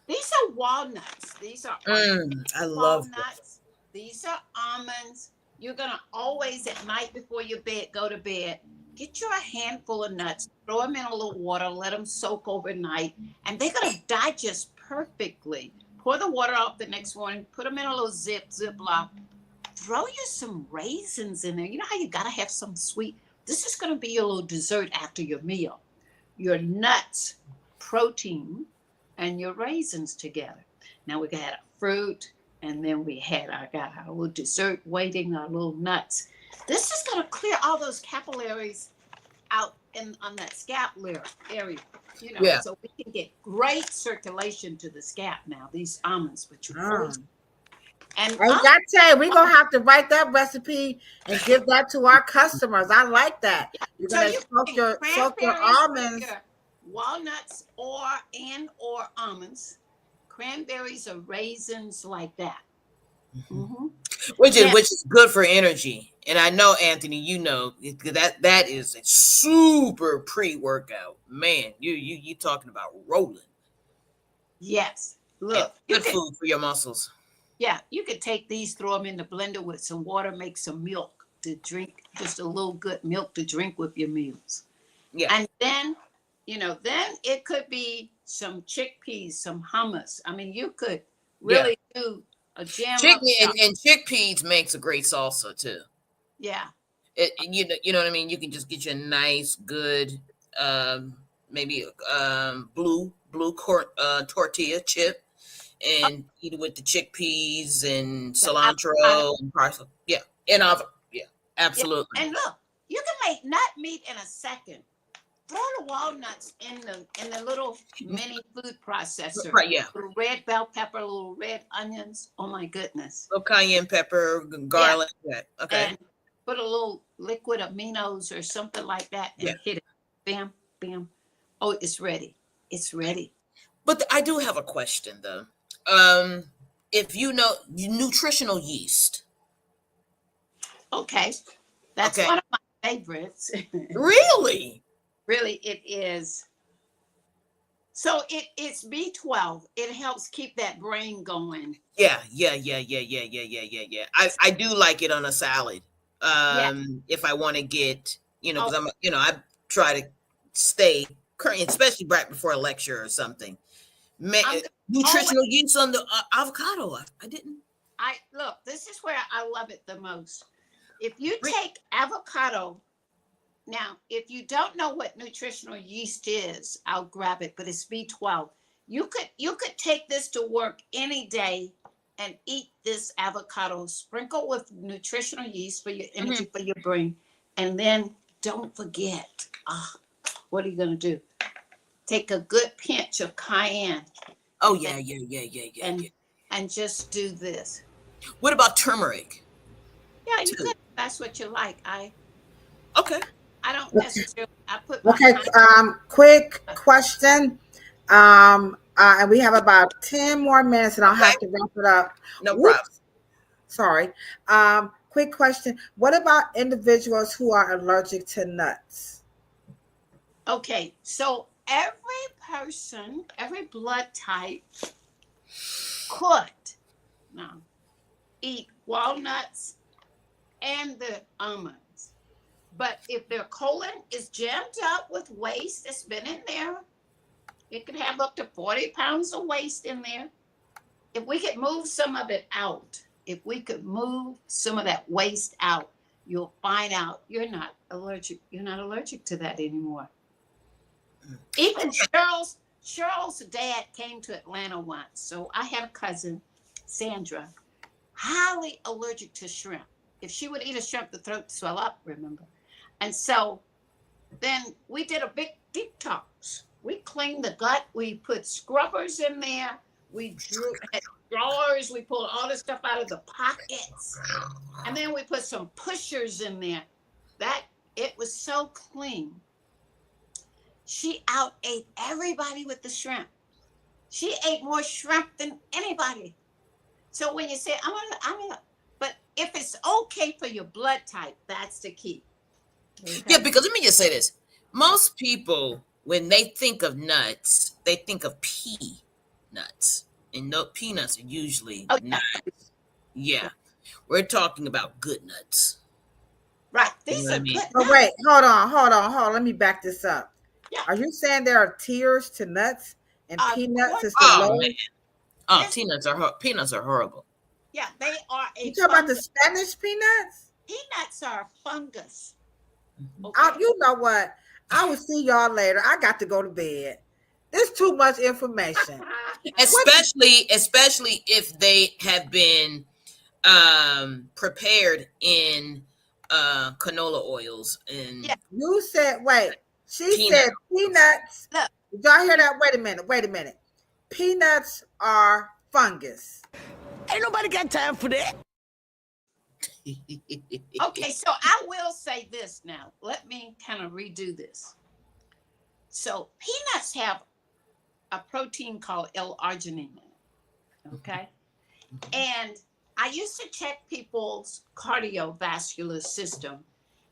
These are walnuts. These are
I love
walnuts. These are almonds. You're going to always at night before your bed, go to bed, get you a handful of nuts, throw them in a little water, let them soak overnight, and they're going to digest perfectly. Pour the water off the next morning, put them in a little Ziploc, throw you some raisins in there. You know how you got to have some sweet. This is going to be your little dessert after your meal. Your nuts, protein, and your raisins together. Now we got a fruit. And then we had our little dessert waiting, our little nuts. This is going to clear all those capillaries out on that scalp area, so we can get great circulation to the scalp now, these almonds, which are and
I tell you, we're going to have to write that recipe and give that to our customers. I like that. You're going to soak your almonds.
Walnuts or almonds. Cranberries or raisins like that.
Which is good for energy. And I know, Anthony, that is a super pre-workout. Man, you talking about rolling.
Yes. Look.
Good food for your muscles.
Yeah, you could take these, throw them in the blender with some water, make some milk to drink, just a little good milk to drink with your meals. Yeah. And then then it could be some chickpeas, some hummus. I mean, you could really do a jam up
Chicken
stuff.
and chickpeas makes a great salsa too.
Yeah.
You know what I mean? You can just get you a nice, good, maybe blue tortilla chip, and eat it with the chickpeas and cilantro and parsley. Yeah, and avocado. Yeah, absolutely.
Yeah. And look, you can make nut meat in a second. Throw the walnuts in the little mini food processor.
Right, yeah.
Little red bell pepper, little red onions. Oh my goodness.
Little cayenne pepper, garlic. Yeah. Okay.
And put a little liquid aminos or something like that and hit it. Bam, bam. Oh, it's ready. It's ready.
But I do have a question though. If you know nutritional yeast.
Okay. That's one of my favorites.
Really?
Really, it is. So it's B12. It helps keep that brain going.
Yeah. I do like it on a salad. If I want to get, because I try to stay current, especially right before a lecture or something. Nutritional yeast on the avocado. I didn't.
Look, this is where I love it the most. If you take avocado, now, if you don't know what nutritional yeast is, I'll grab it, but it's B12. You could take this to work any day and eat this avocado, sprinkle with nutritional yeast for your energy, for your brain, and then don't forget, what are you going to do? Take a good pinch of cayenne.
Oh, yeah.
And just do this.
What about turmeric?
Yeah, you could. That's what you like.
Okay.
I don't necessarily. I put.
Okay. Quick question. And we have about 10 more minutes, and I'll have to wrap it up.
No problem.
Sorry. Quick question. What about individuals who are allergic to nuts?
Okay, so every person, every blood type could eat walnuts and the almonds. But if their colon is jammed up with waste that's been in there, it could have up to 40 pounds of waste in there. If we could move some of it out, if we could move some of that waste out, you'll find out you're not allergic. You're not allergic to that anymore. Even Cheryl's dad came to Atlanta once. So I had a cousin, Sandra, highly allergic to shrimp. If she would eat a shrimp, the throat would swell up, remember? And so then we did a big detox. We cleaned the gut. We put scrubbers in there. We had drawers. We pulled all this stuff out of the pockets. And then we put some pushers in there. It was so clean. She out-ate everybody with the shrimp. She ate more shrimp than anybody. So when you say, but if it's okay for your blood type, that's the key. Okay?
Yeah, because let me just say this. Most people, when they think of nuts, they think of peanuts. And no, peanuts are usually nuts. Yeah. We're talking about good nuts.
Right. These are good nuts.
Wait, hold on. Let me back this up.
Yeah.
Are you saying there are tiers to nuts and peanuts is the lowest?
Oh, peanuts are horrible.
Yeah, they are
You talking about the Spanish peanuts?
Peanuts are a fungus. Okay.
You know what? I will see y'all later. I got to go to bed. There's too much information.
Especially if they have been prepared in canola oils. And
you said, wait, she said peanuts.
Look.
Did y'all hear that? Wait a minute. Peanuts are fungus.
Ain't nobody got time for that.
Okay, so I will say this now. Let me kind of redo this. So peanuts have a protein called L-arginine in it, okay? And I used to check people's cardiovascular system,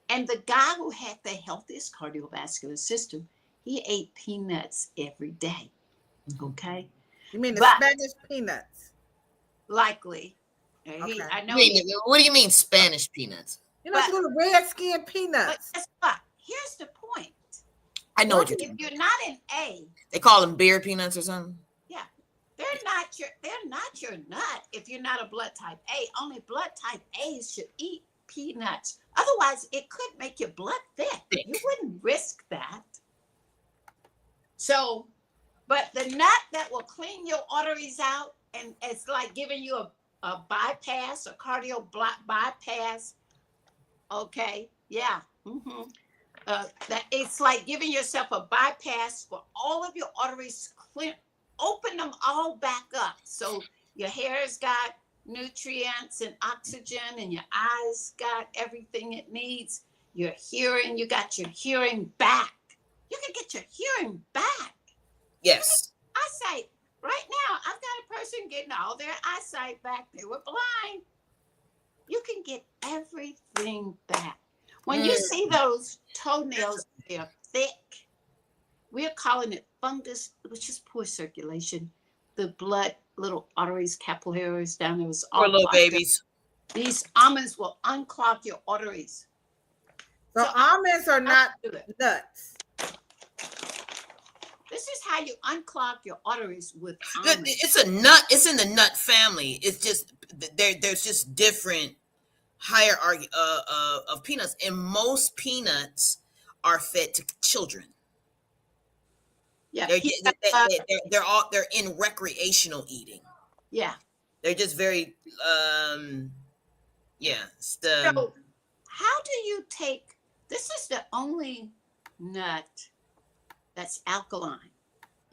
and the guy who had the healthiest cardiovascular system, he ate peanuts every day, okay?
You mean the Spanish peanuts?
Likely.
Okay.
I know.
What do you mean Spanish peanuts?
You know, little red skin peanuts.
But guess what? Here's the point.
I know what you're
If
talking
you're not an A,
They call them beer peanuts or something.
yeah, they're not your nut. If you're not a blood type A, only blood type A's should eat peanuts. Otherwise, it could make your blood thick. You wouldn't risk that. So, but the nut that will clean your arteries out, and it's like giving you a bypass, a cardio bypass. Okay, yeah. That it's like giving yourself a bypass for all of your arteries, clear, open them all back up. So your hair's got nutrients and oxygen, and your eyes got everything it needs. Your hearing, you got your hearing back. You can get your hearing back.
Yes.
Eyesight. Right now, I've got a person getting all their eyesight back. They were blind. You can get everything back. When you see those toenails, they're thick. We're calling it fungus, which is poor circulation. The blood, little arteries, capillaries down there was all
Poor little
clogged up.
babies.
These almonds will unclog your arteries.
So almonds are not
do it.
nuts.
This is how you unclog your arteries with almonds.
It's a nut. It's in the nut family. It's just there's just different hierarchy of peanuts, and most peanuts are fed to children.
Yeah,
they're in recreational eating.
Yeah,
they're just very
So how do you take? This is the only nut that's alkaline.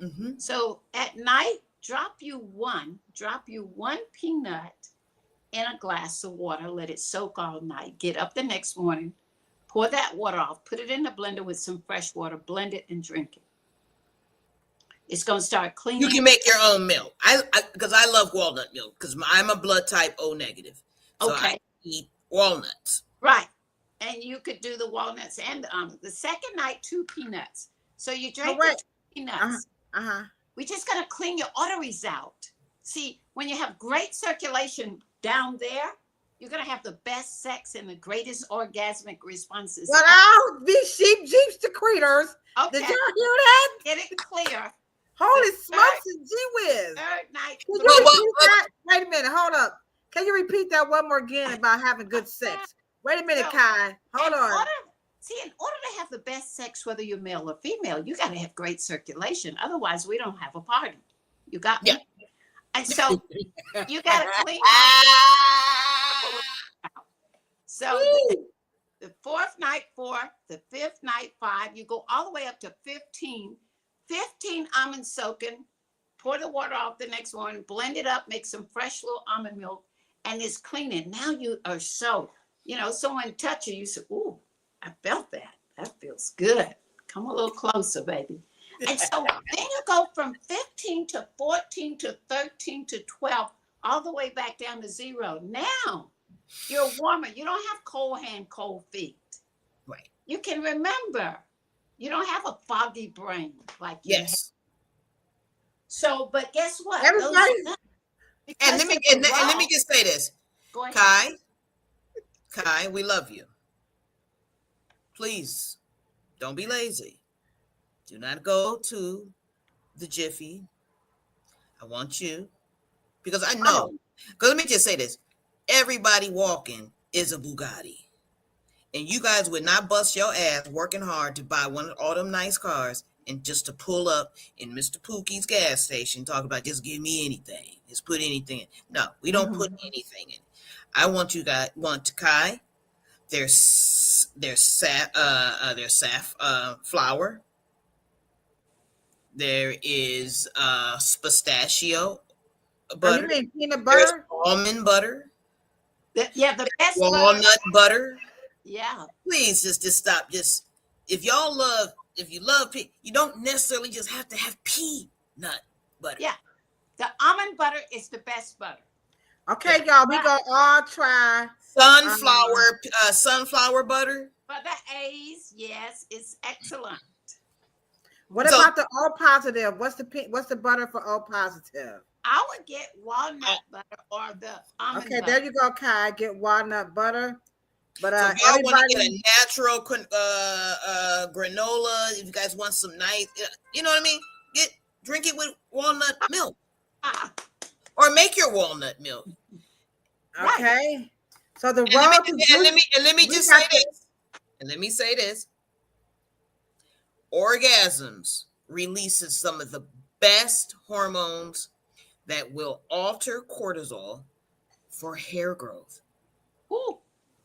Mm-hmm.
So at night, drop you one peanut in a glass of water, let it soak all night. Get up the next morning, pour that water off, put it in the blender with some fresh water, blend it and drink it. It's going to start cleaning.
You can make your own milk. Because I love walnut milk because I'm a blood type O negative. So
Okay.
I eat walnuts.
Right. And you could do the walnuts and the almonds. The second night, 2 peanuts. So you drink the 2 peanuts. We're just going to clean your arteries out. See, when you have great circulation down there, you're going to have the best sex and the greatest orgasmic responses.
Well, I'll be jeeps to creators.
Okay.
Did y'all hear that?
Get it clear.
Holy smokes and gee whiz.
Third night.
Can you repeat that? Wait a minute. Hold up. Can you repeat that one more again about having good sex? Wait a minute, Kai. Hold on.
In order to have the best sex, whether you're male or female, you got to have great circulation. Otherwise, we don't have a party. You got me? Yeah. And so you got to clean out. So the 4th night 4, the 5th night 5, you go all the way up to 15. 15 almonds soaking, pour the water off the next morning, blend it up, make some fresh little almond milk, and it's cleaning. Now you are so, someone touch you say, ooh, I felt that. That feels good. Come a little closer, baby. And so then you go from 15 to 14 to 13 to 12, all the way back down to 0. Now you're warmer. You don't have cold hand, cold feet.
Right.
You can remember. You don't have a foggy brain like you have. So, but guess what?
Everybody.
And let me just say this.
Go ahead.
Kai, we love you. Please don't be lazy. Do not go to the Jiffy. I want you, because I know. Because let me just say this. Everybody walking is a Bugatti. And you guys would not bust your ass working hard to buy one of all them nice cars and just to pull up in Mr. Pookie's gas station, talk about just give me anything. Just put anything in. No, we don't put anything in. I want you guys Kai. There's flour. There is pistachio butter.
You mean peanut butter?
There's almond butter.
The best
walnut butter.
Yeah.
Please just stop. Just if you love pea, you don't necessarily just have to have peanut butter.
Yeah. The almond butter is the best butter.
Okay, y'all, we gonna all try
sunflower butter.
For the A's, yes, it's excellent.
What about the O positive? What's the butter for O positive?
I would get walnut butter or the almond butter.
Okay, there you go, Kai. Get walnut butter. But
So if y'all want to get
everybody,
a natural granola, if you guys want some nice, you know what I mean? Drink it with walnut milk, or make your walnut milk.
okay. So the
And
road to
let me just say this. And let me say this. Orgasms releases some of the best hormones that will alter cortisol for hair growth.
Ooh.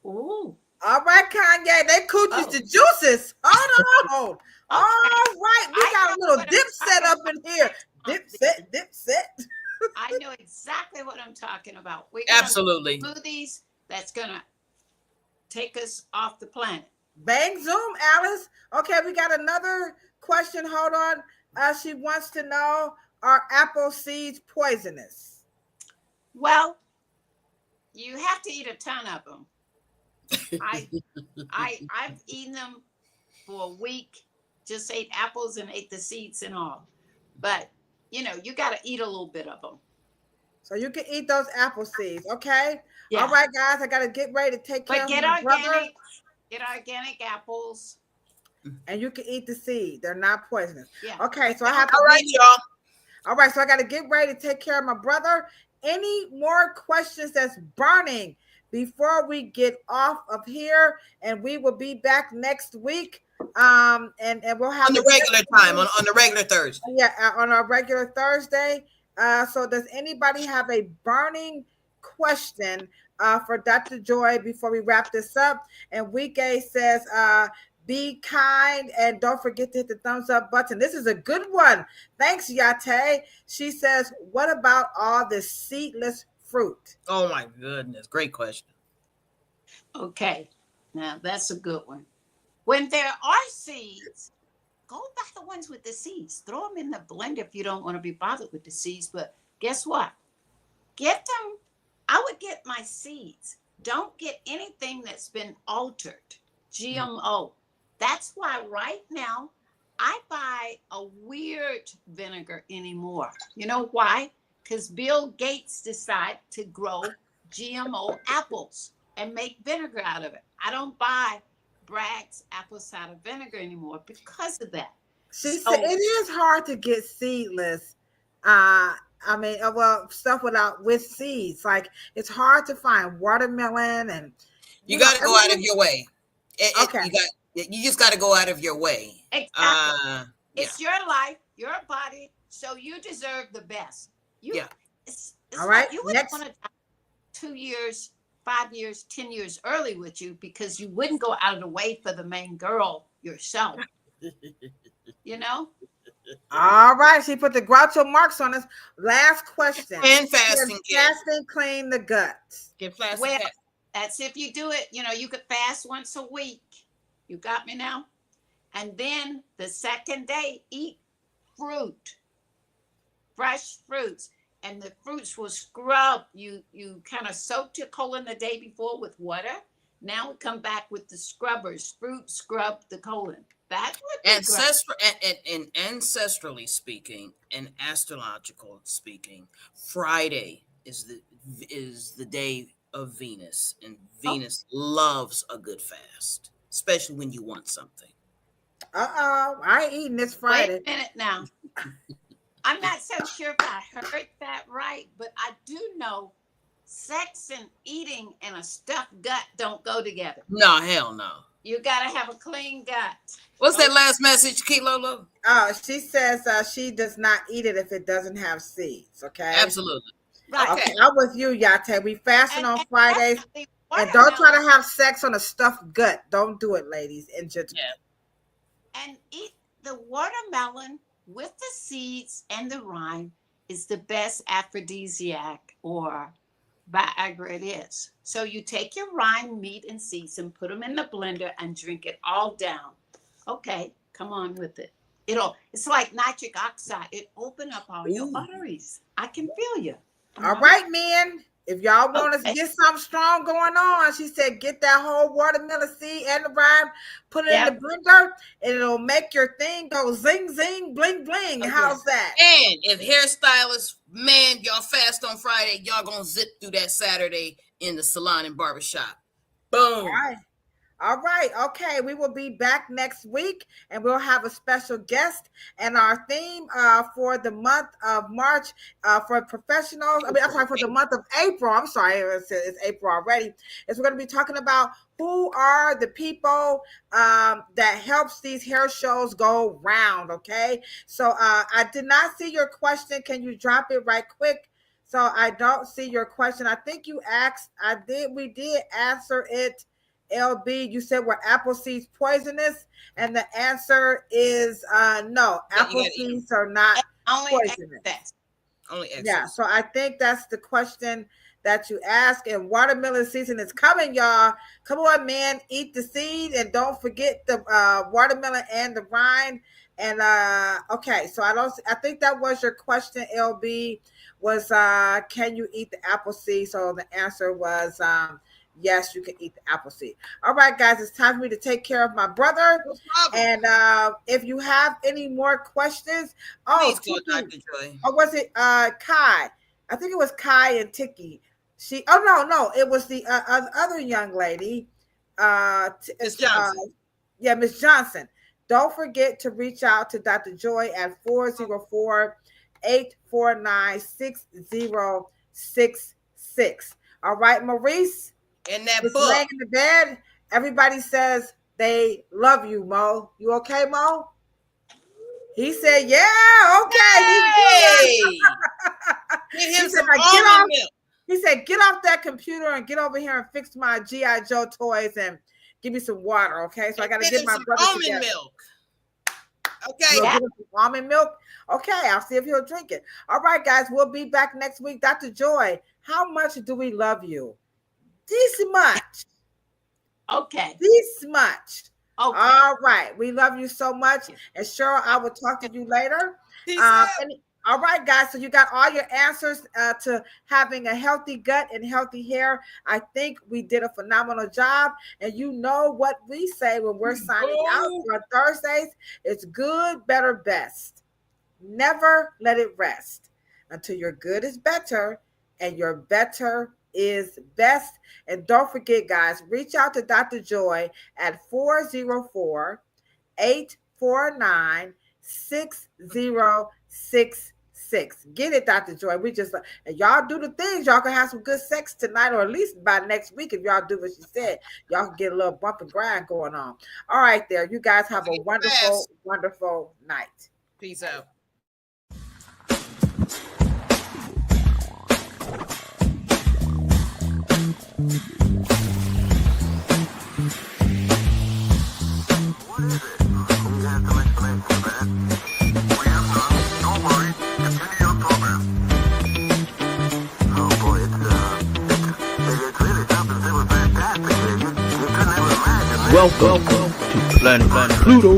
Ooh.
All right, Kanye, they coochies the juices. Hold on. All right, we got a little dip set up in here. Dip set.
I know exactly what I'm talking about. We're
Absolutely.
Smoothies that's gonna take us off the planet.
Bang Zoom, Alice. Okay, we got another question. Hold on. She wants to know, are apple seeds poisonous?
Well, you have to eat a ton of them. I've eaten them for a week, just ate apples and ate the seeds and all. But you know, you got to eat a little bit of them.
So you can eat those apple seeds, okay?
Yeah.
All right, guys, I got to get ready to take care of my brother.
Get organic apples.
And you can eat the seed. They're not poisonous.
Yeah.
Okay, so I have to.
All right, y'all.
All right, so I got to get ready to take care of my brother. Any more questions that's burning before we get off of here? And we will be back next week. And we'll have
on the regular time, on the regular Thursday.
Yeah, on our regular Thursday. So does anybody have a burning question for Dr. Joy before we wrap this up? And Week A says, be kind and don't forget to hit the thumbs up button. This is a good one. Thanks, Yate. She says, what about all the seedless fruit?
Oh my goodness. Great question.
Okay. Now that's a good one. When there are seeds, go buy the ones with the seeds. Throw them in the blender if you don't want to be bothered with the seeds. But guess what? Get them. I would get my seeds. Don't get anything that's been altered. GMO. That's why right now I buy a weird vinegar anymore. You know why? Because Bill Gates decided to grow GMO apples and make vinegar out of it. I don't buy Bragg's apple cider vinegar anymore because of that.
She said it is hard to get seedless. Stuff with seeds. Like it's hard to find watermelon, and
you got to go out of your way. Okay, you just got to go out of your way.
Exactly. It's your life, your body, so you deserve the best. It's
all right.
You wouldn't want to die 2 years, 5 years, 10 years early with you because you wouldn't go out of the way for the main girl yourself. You know?
All right. She put the Groucho marks on us. Last question.
And fasting.
Fasting clean the gut.
Get fasting.
Well, that's if you do it, you could fast once a week. You got me now? And then the second day, eat fruit. Fresh fruits. And the fruits will scrub. You kind of soaked your colon the day before with water. Now we come back with the scrubbers. Fruit scrub the colon. That would be
and ancestrally speaking and astrological speaking, Friday is the day of Venus, and Venus loves a good fast, especially when you want something.
I ain't eating this Friday.
Wait a minute now. I'm not so sure if I heard that right, but I do know sex and eating and a stuffed gut don't go together.
No, hell no.
You got to have a clean gut.
What's that last message, Kilolo?
Oh, she says she does not eat it if it doesn't have seeds. Okay.
Absolutely.
Right.
Okay, I'm with you, Yate. We fasting on Fridays. And don't try to have sex on a stuffed gut. Don't do it, ladies and gentlemen.
Yeah. And eat the watermelon with the seeds and the rind is the best aphrodisiac or Viagra it is. So you take your rind, meat, and seeds and put them in the blender and drink it all down. Okay, come on with it. It's like nitric oxide. It open up all your arteries. I can feel you.
All right, men. If y'all want us to get something strong going on, she said, get that whole watermelon seed and the rind, put it in the blender, and it'll make your thing go zing, zing, bling, bling. How's that?
And if hairstylists, man, y'all fast on Friday, y'all gonna zip through that Saturday in the salon and barbershop. Boom.
All right. Okay. We will be back next week and we'll have a special guest. And our theme for the month of March for professionals, I'm sorry, for the month of April, I'm sorry, it's April already, is we're going to be talking about who are the people that helps these hair shows go round. Okay. So I did not see your question. Can you drop it right quick? So I don't see your question. I think you asked, we did answer it. LB, you said were apple seeds poisonous? And the answer is no. Apple seeds are not poisonous.
Only excess.
Yeah, so I think that's the question that you ask. And watermelon season is coming, y'all. Come on, man, eat the seed and don't forget the watermelon and the rind. And okay, so I think that was your question, LB, was can you eat the apple seed? So the answer was yes, you can eat the apple seed. All right, guys, it's time for me to take care of my brother.
No problem.
And if you have any more questions,
Please call Dr. Joy.
Or was it Kai? I think it was Kai and Tiki. No, it was the other young lady.
Miss Johnson.
Yeah, Miss Johnson. Don't forget to reach out to Dr. Joy at 404-849-6066. All right, Maurice.
In that
Just
book.
laying in the bed. Everybody says they love you, Mo. You okay, Mo? He said, yeah, okay.
Hey! Get him some almond milk.
He said, get off that computer and get over here and fix my G.I. Joe toys and give me some water, okay? So I got to get my brother
almond
together.
milk. Okay.
Get him some almond milk? Okay, I'll see if he'll drink it. All right, guys, we'll be back next week. Dr. Joy, how much do we love you? This much.
Okay.
This much.
Okay.
All right. We love you so much. And Cheryl, I will talk to you later. All right, guys. So you got all your answers to having a healthy gut and healthy hair. I think we did a phenomenal job. And you know what we say when we're signing out on Thursdays. It's good, better, best. Never let it rest until your good is better and your better is best. And don't forget, guys, reach out to Dr. Joy at 404-849-6066. Get it, Dr. Joy. And y'all do the things. Y'all can have some good sex tonight, or at least by next week. If y'all do what she said, y'all can get a little bump and grind going on. All right, there. You guys have a wonderful, wonderful night.
Peace out.
Welcome to Planet Pluto.